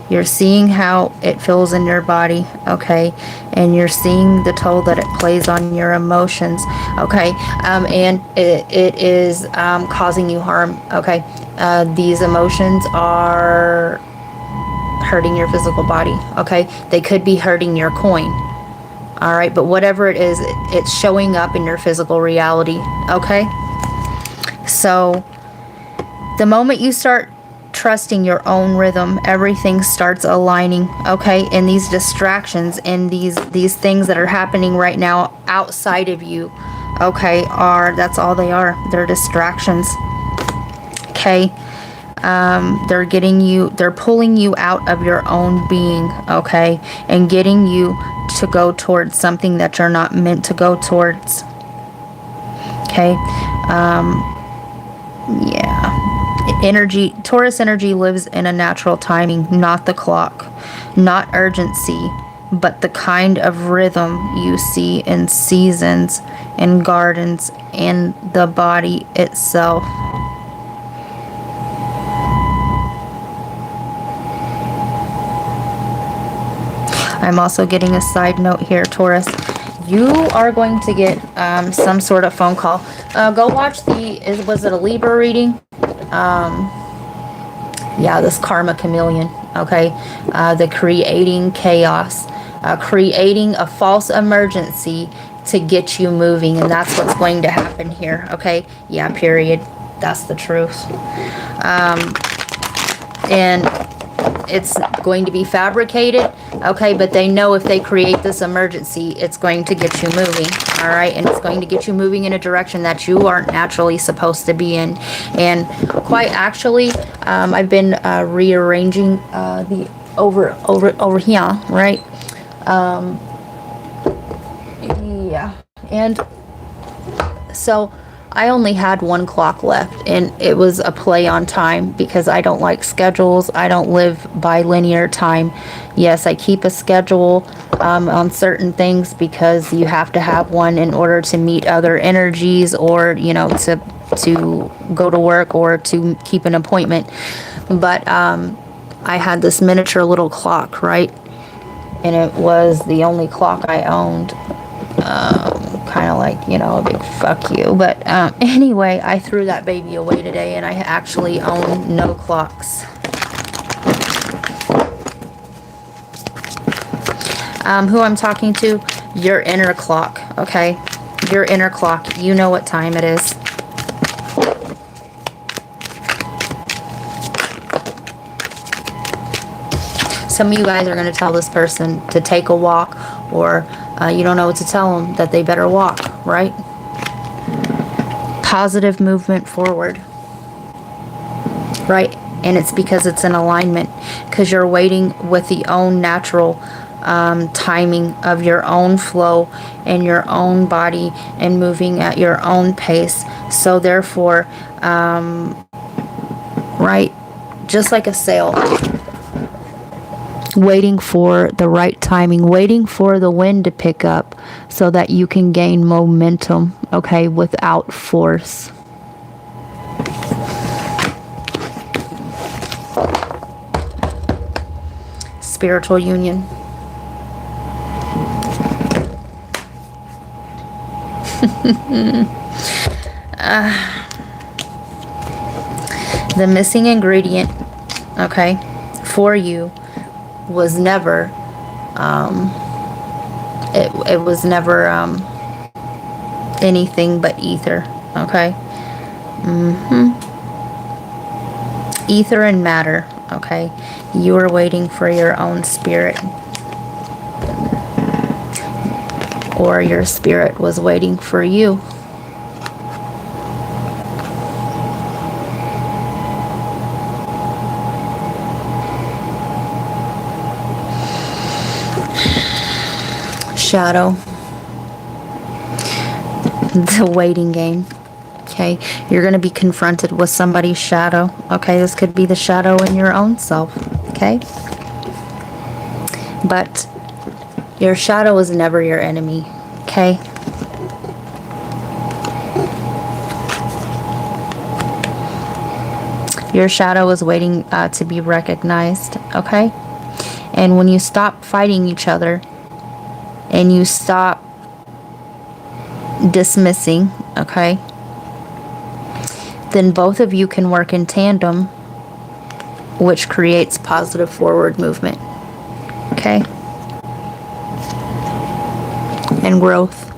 you're seeing how it feels in your body. Okay, and you're seeing the toll that it plays on your emotions. Okay, and it is causing you harm. Okay, these emotions are hurting your physical body. Okay, they could be hurting your coin. All right, but whatever it is, it's showing up in your physical reality. Okay, so the moment you start trusting your own rhythm, everything starts aligning. Okay, and these distractions and these things that are happening right now outside of you, okay, that's all they are. They're distractions. Okay, they're pulling you out of your own being. Okay, and getting you to go towards something that you're not meant to go towards. Okay, yeah. Taurus energy lives in a natural timing, not the clock, not urgency, but the kind of rhythm you see in seasons, in gardens, in the body itself. I'm also getting a side note here, Taurus. You are going to get some sort of phone call. Go watch was it a Libra reading? Yeah, this Karma Chameleon. Okay, the creating chaos, creating a false emergency to get you moving, and that's what's going to happen here. Okay, yeah, period. That's the truth. And it's going to be fabricated. Okay, but they know if they create this emergency, it's going to get you moving. All right, and it's going to get you moving in a direction that you aren't naturally supposed to be in. And quite actually, I've been rearranging the over here, right? Yeah, and so I only had one clock left, and it was a play on time because I don't like schedules. I don't live by linear time. Yes, I keep a schedule on certain things because you have to have one in order to meet other energies, or to go to work or to keep an appointment. But I had this miniature little clock, right? And it was the only clock I owned, kind of like, you know, a big fuck you. But anyway, I threw that baby away today, and I actually own no clocks. Who I'm talking to, your inner clock, okay? Your inner clock, you know what time it is. Some of you guys are going to tell this person to take a walk, or you don't know what to tell them, that they better walk, right? Positive movement forward, right? And it's because it's in alignment, because you're waiting with the own natural timing of your own flow and your own body, and moving at your own pace. So therefore, right, just like a sail, waiting for the right timing, waiting for the wind to pick up so that you can gain momentum, okay, without force. Spiritual union. The missing ingredient, okay, for you was never it was never anything but ether, okay? Ether and matter, okay? You were waiting for your own spirit, or your spirit was waiting for you. Shadow. The waiting game. Okay, you're going to be confronted with somebody's shadow. Okay, this could be the shadow in your own self. Okay, but your shadow is never your enemy. Okay, your shadow is waiting to be recognized. Okay, and when you stop fighting each other and you stop dismissing, okay, then both of you can work in tandem, which creates positive forward movement, okay, and growth,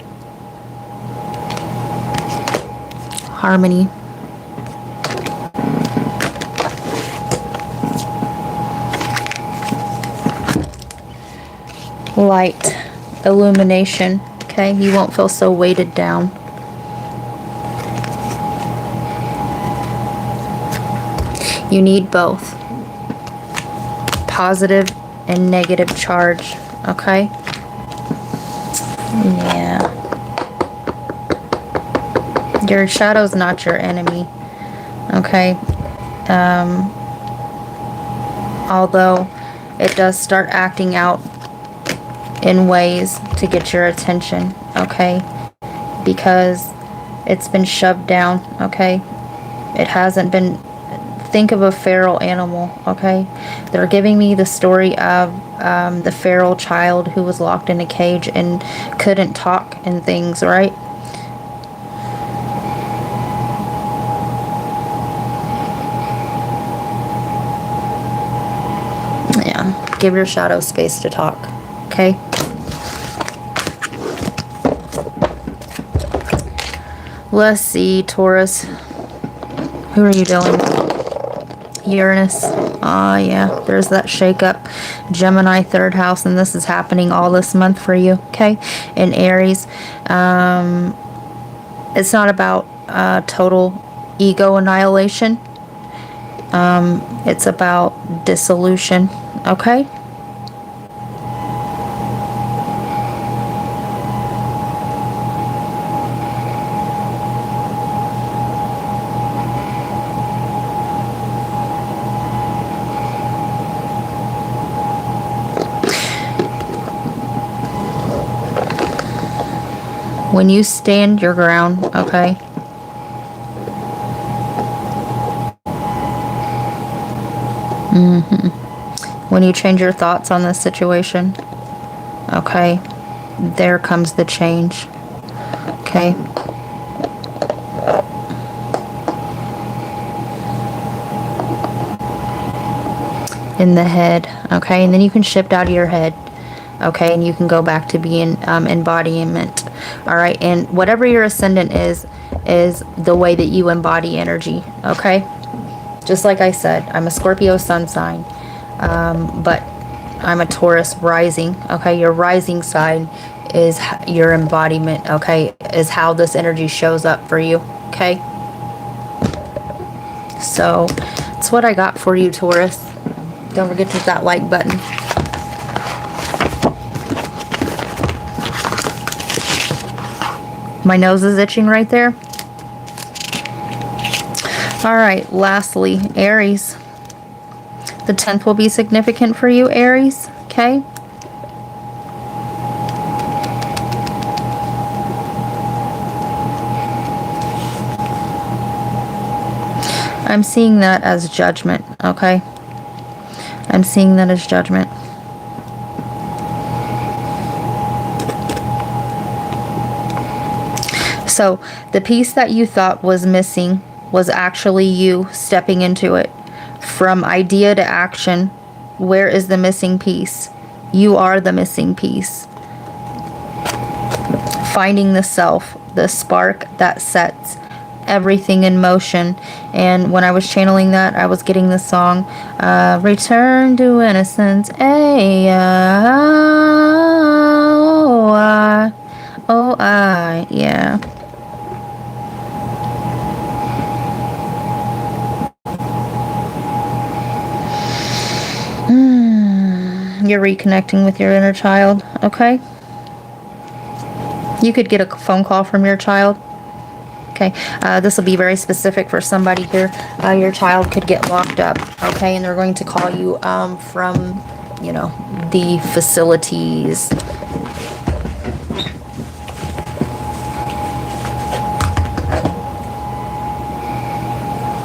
harmony. Light, illumination, okay, you won't feel so weighted down. You need both positive and negative charge, okay? Yeah. Your shadow's not your enemy, okay? Although it does start acting out in ways to get your attention, okay? Because it's been shoved down, okay? It hasn't been. Think of a feral animal, okay? They're giving me the story of the feral child who was locked in a cage and couldn't talk and things, right? Yeah, give your shadow space to talk, okay? Let's see, Taurus. Who are you dealing with? Uranus. Oh yeah, there's that shake-up. Gemini, 3rd house, and this is happening all this month for you, okay? In Aries. It's not about total ego annihilation. It's about dissolution, okay? When you stand your ground, okay? When you change your thoughts on this situation, okay? There comes the change, Okay. In the head. Okay, and then you can shift out of your head. Okay, and you can go back to being embodiment. All right, and whatever your ascendant is the way that you embody energy. Okay, just like I said, I'm a Scorpio sun sign, but I'm a Taurus rising. Okay, your rising sign is your embodiment. Okay, is how this energy shows up for you. Okay, so that's what I got for you, Taurus. Don't forget to hit that like button. My nose is itching right there. All right, lastly, Aries. The 10th will be significant for you, Aries, okay? I'm seeing that as judgment, okay? I'm seeing that as judgment. So the piece that you thought was missing was actually you stepping into it. From idea to action, where is the missing piece? You are the missing piece. Finding the self, the spark that sets everything in motion. And when I was channeling that, I was getting the song, Return to Innocence. Hey, yeah. You're reconnecting with your inner child, okay? You could get a phone call from your child. Okay, this will be very specific for somebody here. Your child could get locked up, okay? And they're going to call you from, you know, the facilities.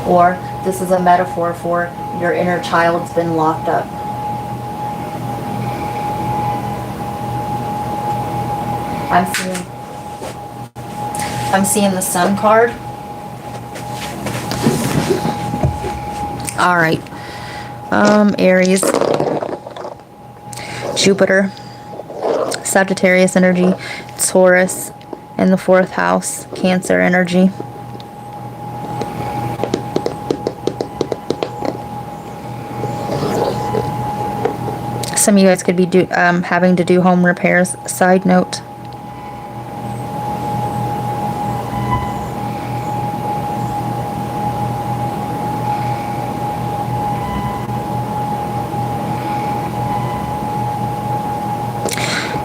Or this is a metaphor for your inner child's been locked up. I'm seeing the Sun card. All right. Aries, Jupiter, Sagittarius energy, Taurus, in the 4th house, Cancer energy. Some of you guys could be having to do home repairs. Side note.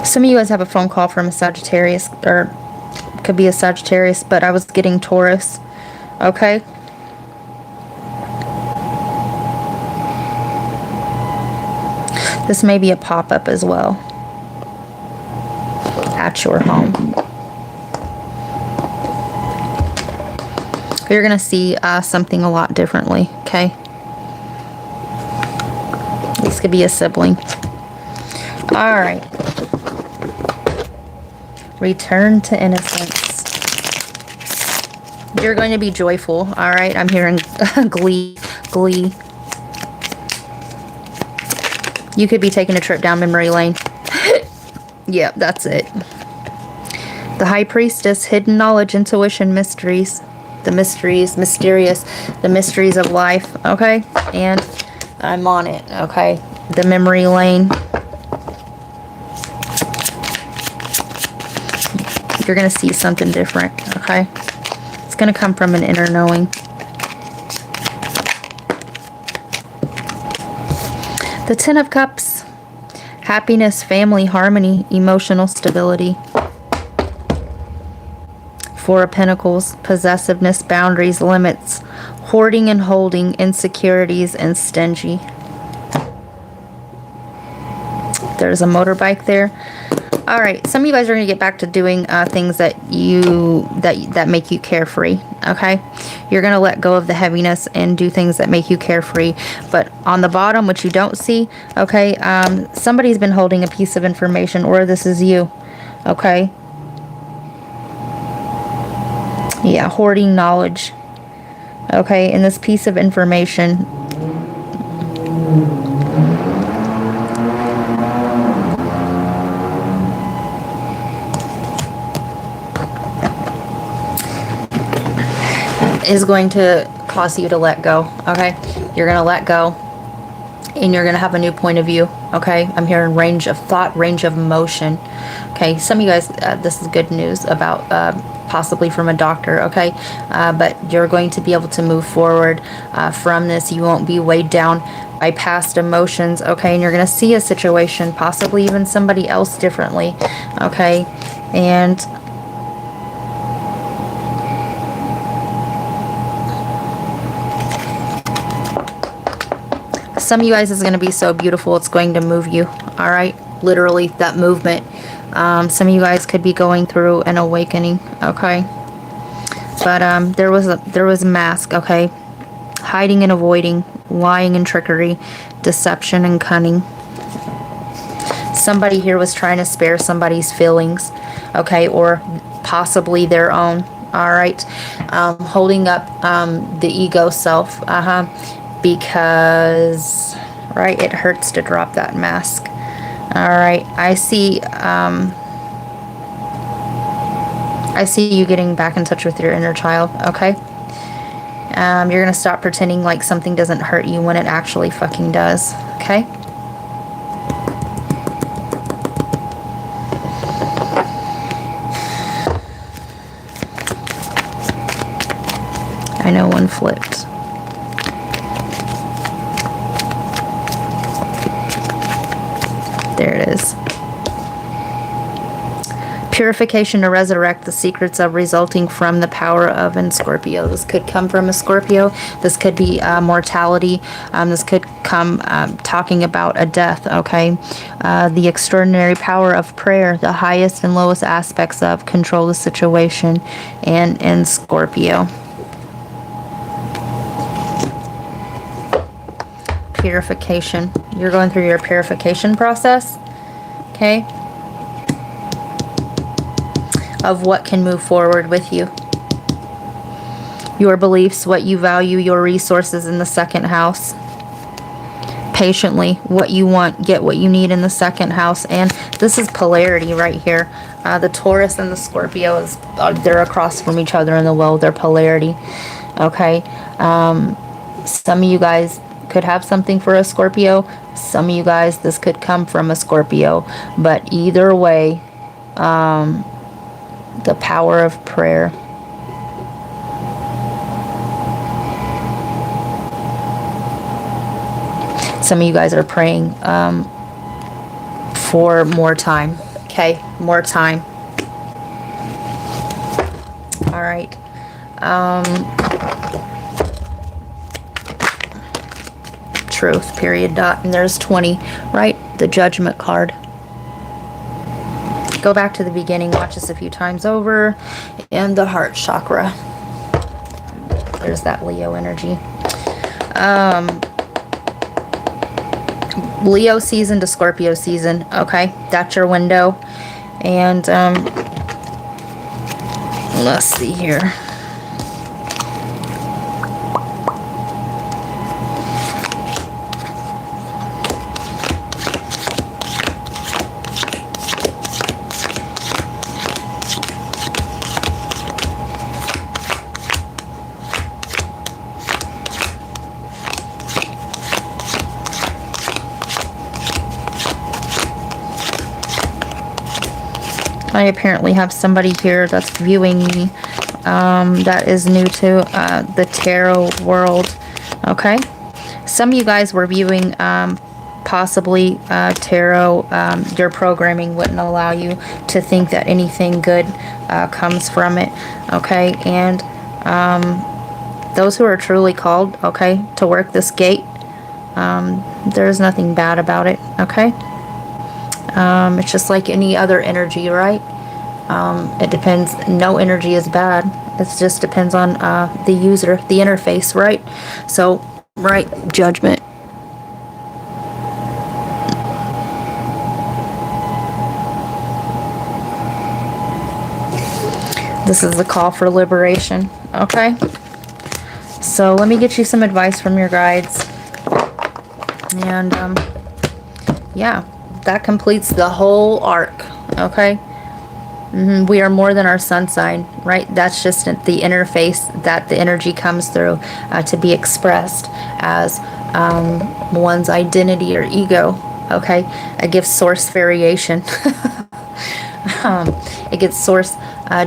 Some of you guys have a phone call from a Sagittarius, or could be a Sagittarius, but I was getting Taurus. Okay? This may be a pop-up as well at your home. You're going to see something a lot differently, okay? This could be a sibling. All right. Return to innocence. You're going to be joyful, all right? I'm hearing glee. You could be taking a trip down memory lane. Yep, that's it. The High Priestess, hidden knowledge, intuition, mysteries. The mysteries, mysterious, the mysteries of life, okay? And I'm on it, okay? The memory lane. You're going to see something different, okay? It's going to come from an inner knowing. The 10 of Cups. Happiness, family, harmony, emotional stability. 4 of Pentacles. Possessiveness, boundaries, limits. Hoarding and holding, insecurities, and stingy. There's a motorbike there. All right, some of you guys are going to get back to doing things that make you carefree, okay? You're going to let go of the heaviness and do things that make you carefree. But on the bottom, which you don't see, okay, somebody's been holding a piece of information, or this is you, okay? Yeah, hoarding knowledge. Okay, and this piece of information is going to cause you to let go. Okay, you're going to let go, and you're going to have a new point of view. Okay, I'm hearing range of thought, range of motion. Okay, some of you guys, this is good news about possibly from a doctor. Okay, but you're going to be able to move forward from this. You won't be weighed down by past emotions. Okay, and you're going to see a situation, possibly even somebody else differently. Okay, and some of you guys is going to be so beautiful, it's going to move you. All right, literally that movement. Some of you guys could be going through an awakening. Okay, but there was a mask. Okay, hiding and avoiding, lying and trickery, deception and cunning. Somebody here was trying to spare somebody's feelings. Okay, or possibly their own. All right, holding up the ego self. Because, right, it hurts to drop that mask. All right, I see you getting back in touch with your inner child. Okay, you're gonna stop pretending like something doesn't hurt you when it actually fucking does. Okay. I know one flipped. There it is. Purification to resurrect the secrets of resulting from the power of in Scorpio. This could come from a Scorpio. This could be mortality. This could come talking about a death. Okay. The extraordinary power of prayer, the highest and lowest aspects of control the situation, and in Scorpio. Purification. You're going through your purification process, okay, of what can move forward with you. Your beliefs, what you value, your resources in the second house. Patiently, what you want, get what you need in the second house. And this is polarity right here. The Taurus and the Scorpio, they're across from each other in the well. They're polarity, okay. Some of you guys could have something for a Scorpio. Some of you guys, this could come from a Scorpio. But either way, the power of prayer. Some of you guys are praying for more time. Okay, more time. All right. Truth, period, dot, and there's 20, right? The Judgment card. Go back to the beginning, watch this a few times over, and the heart chakra. There's that Leo energy. Leo season to Scorpio season, okay? That's your window. And let's see here. I apparently have somebody here that's viewing me that is new to the tarot world. Okay, some of you guys were viewing possibly tarot. Your programming wouldn't allow you to think that anything good comes from it. Okay, and those who are truly called, okay, to work this gate, there's nothing bad about it. Okay. It's just like any other energy, right? It depends. No energy is bad. It just depends on the user, the interface, right? So, right, judgment. The This is the call for liberation. Okay. So let me get you some advice from your guides. And yeah, that completes the whole arc. Okay. We are more than our sun sign, right? That's just the interface that the energy comes through to be expressed as one's identity or ego. Okay, it gives source variation. It gives source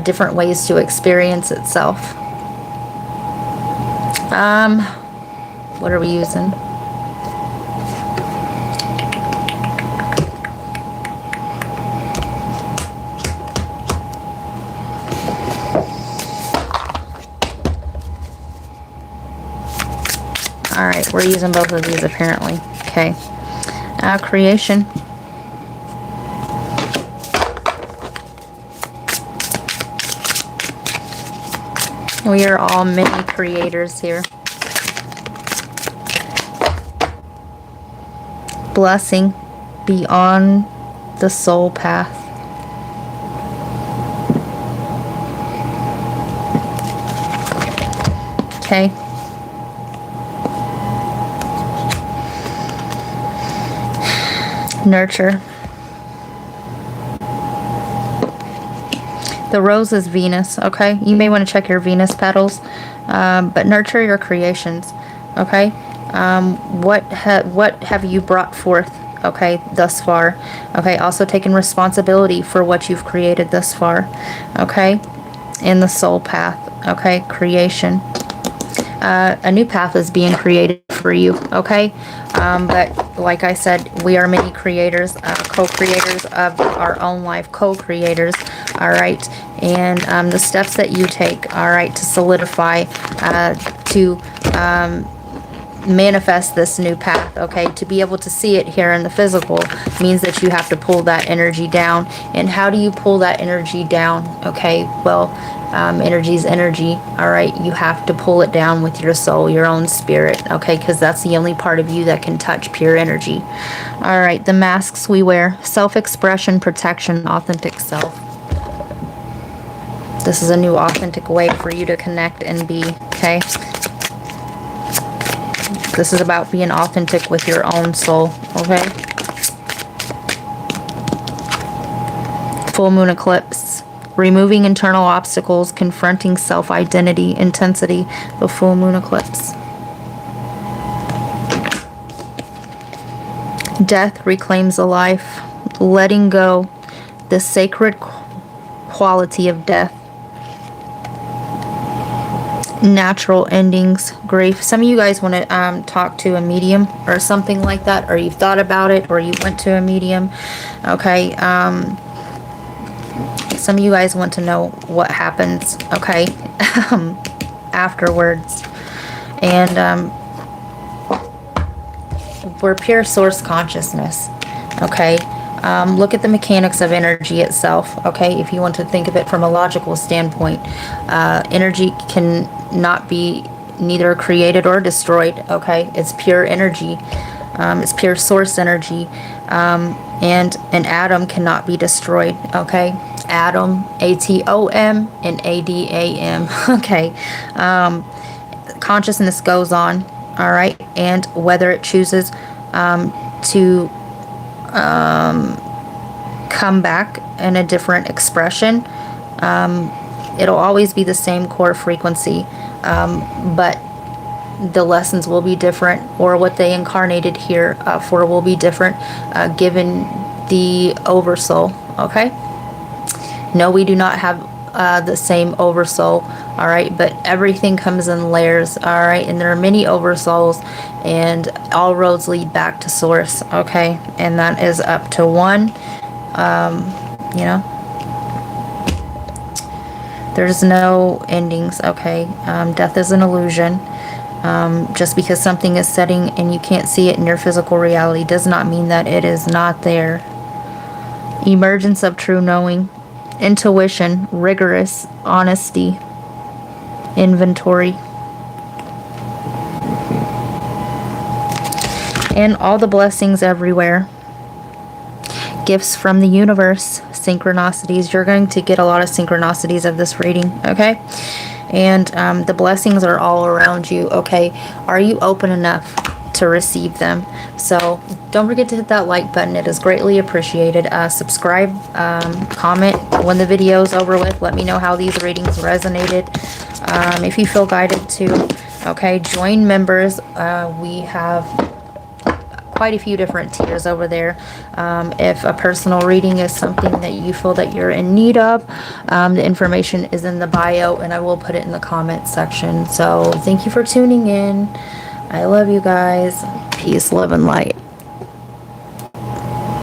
different ways to experience itself. What are we using? Alright, we're using both of these apparently. Okay. Creation. We are all mini creators here. Blessing beyond the soul path. Okay. Nurture. The rose is Venus, okay? You may want to check your Venus petals, but nurture your creations, okay? What have you brought forth, okay, thus far? Okay, also taking responsibility for what you've created thus far, okay? In the soul path, okay? Creation. A new path is being created for you, okay? But like I said, we are many creators, co-creators of our own life, co-creators, all right? And the steps that you take, all right, to solidify, to manifest this new path, okay? To be able to see it here in the physical means that you have to pull that energy down. And how do you pull that energy down? Okay, well, energy is energy, all right? You have to pull it down with your soul, your own spirit, okay? Because that's the only part of you that can touch pure energy. All right, the masks we wear: self-expression, protection, authentic self. This is a new authentic way for you to connect and be, okay? This is about being authentic with your own soul, okay? Full moon eclipse. Removing internal obstacles, confronting self-identity, intensity, the full moon eclipse. Death reclaims a life. Letting go the sacred quality of death. Natural endings, grief. Some of you guys want to talk to a medium or something like that, or you've thought about it, or you went to a medium, okay? Some of you guys want to know what happens, okay, afterwards. And we're pure source consciousness, okay? Look at the mechanics of energy itself, okay? If you want to think of it from a logical standpoint, energy can not be neither created or destroyed, okay? It's pure energy. It's pure source energy. And an atom cannot be destroyed, okay? Atom, A-T-O-M, and A-D-A-M, okay? Consciousness goes on, all right? And whether it chooses to come back in a different expression, it'll always be the same core frequency, but the lessons will be different, or what they incarnated here for will be different, given the oversoul, okay? No, we do not have the same oversoul, all right? But everything comes in layers, all right? And there are many oversouls, and all roads lead back to source, okay? And that is up to one, you know? There's no endings, okay? Death is an illusion. Just because something is setting and you can't see it in your physical reality does not mean that it is not there. Emergence of true knowing. Intuition, rigorous, honesty, inventory. And all the blessings everywhere. gifts from the universe, synchronicities. You're going to get a lot of synchronicities of this reading, okay? And the blessings are all around you, okay? Are you open enough to receive them? So don't forget to hit that like button. It is greatly appreciated. Subscribe, comment when the video is over with. Let me know how these readings resonated. If you feel guided to, okay? Join members. We have quite a few different tiers over there. If a personal reading is something that you feel that you're in need of, the information is in the bio, and I will put it in the comment section. So thank you for tuning in. I love you guys. Peace, love, and light.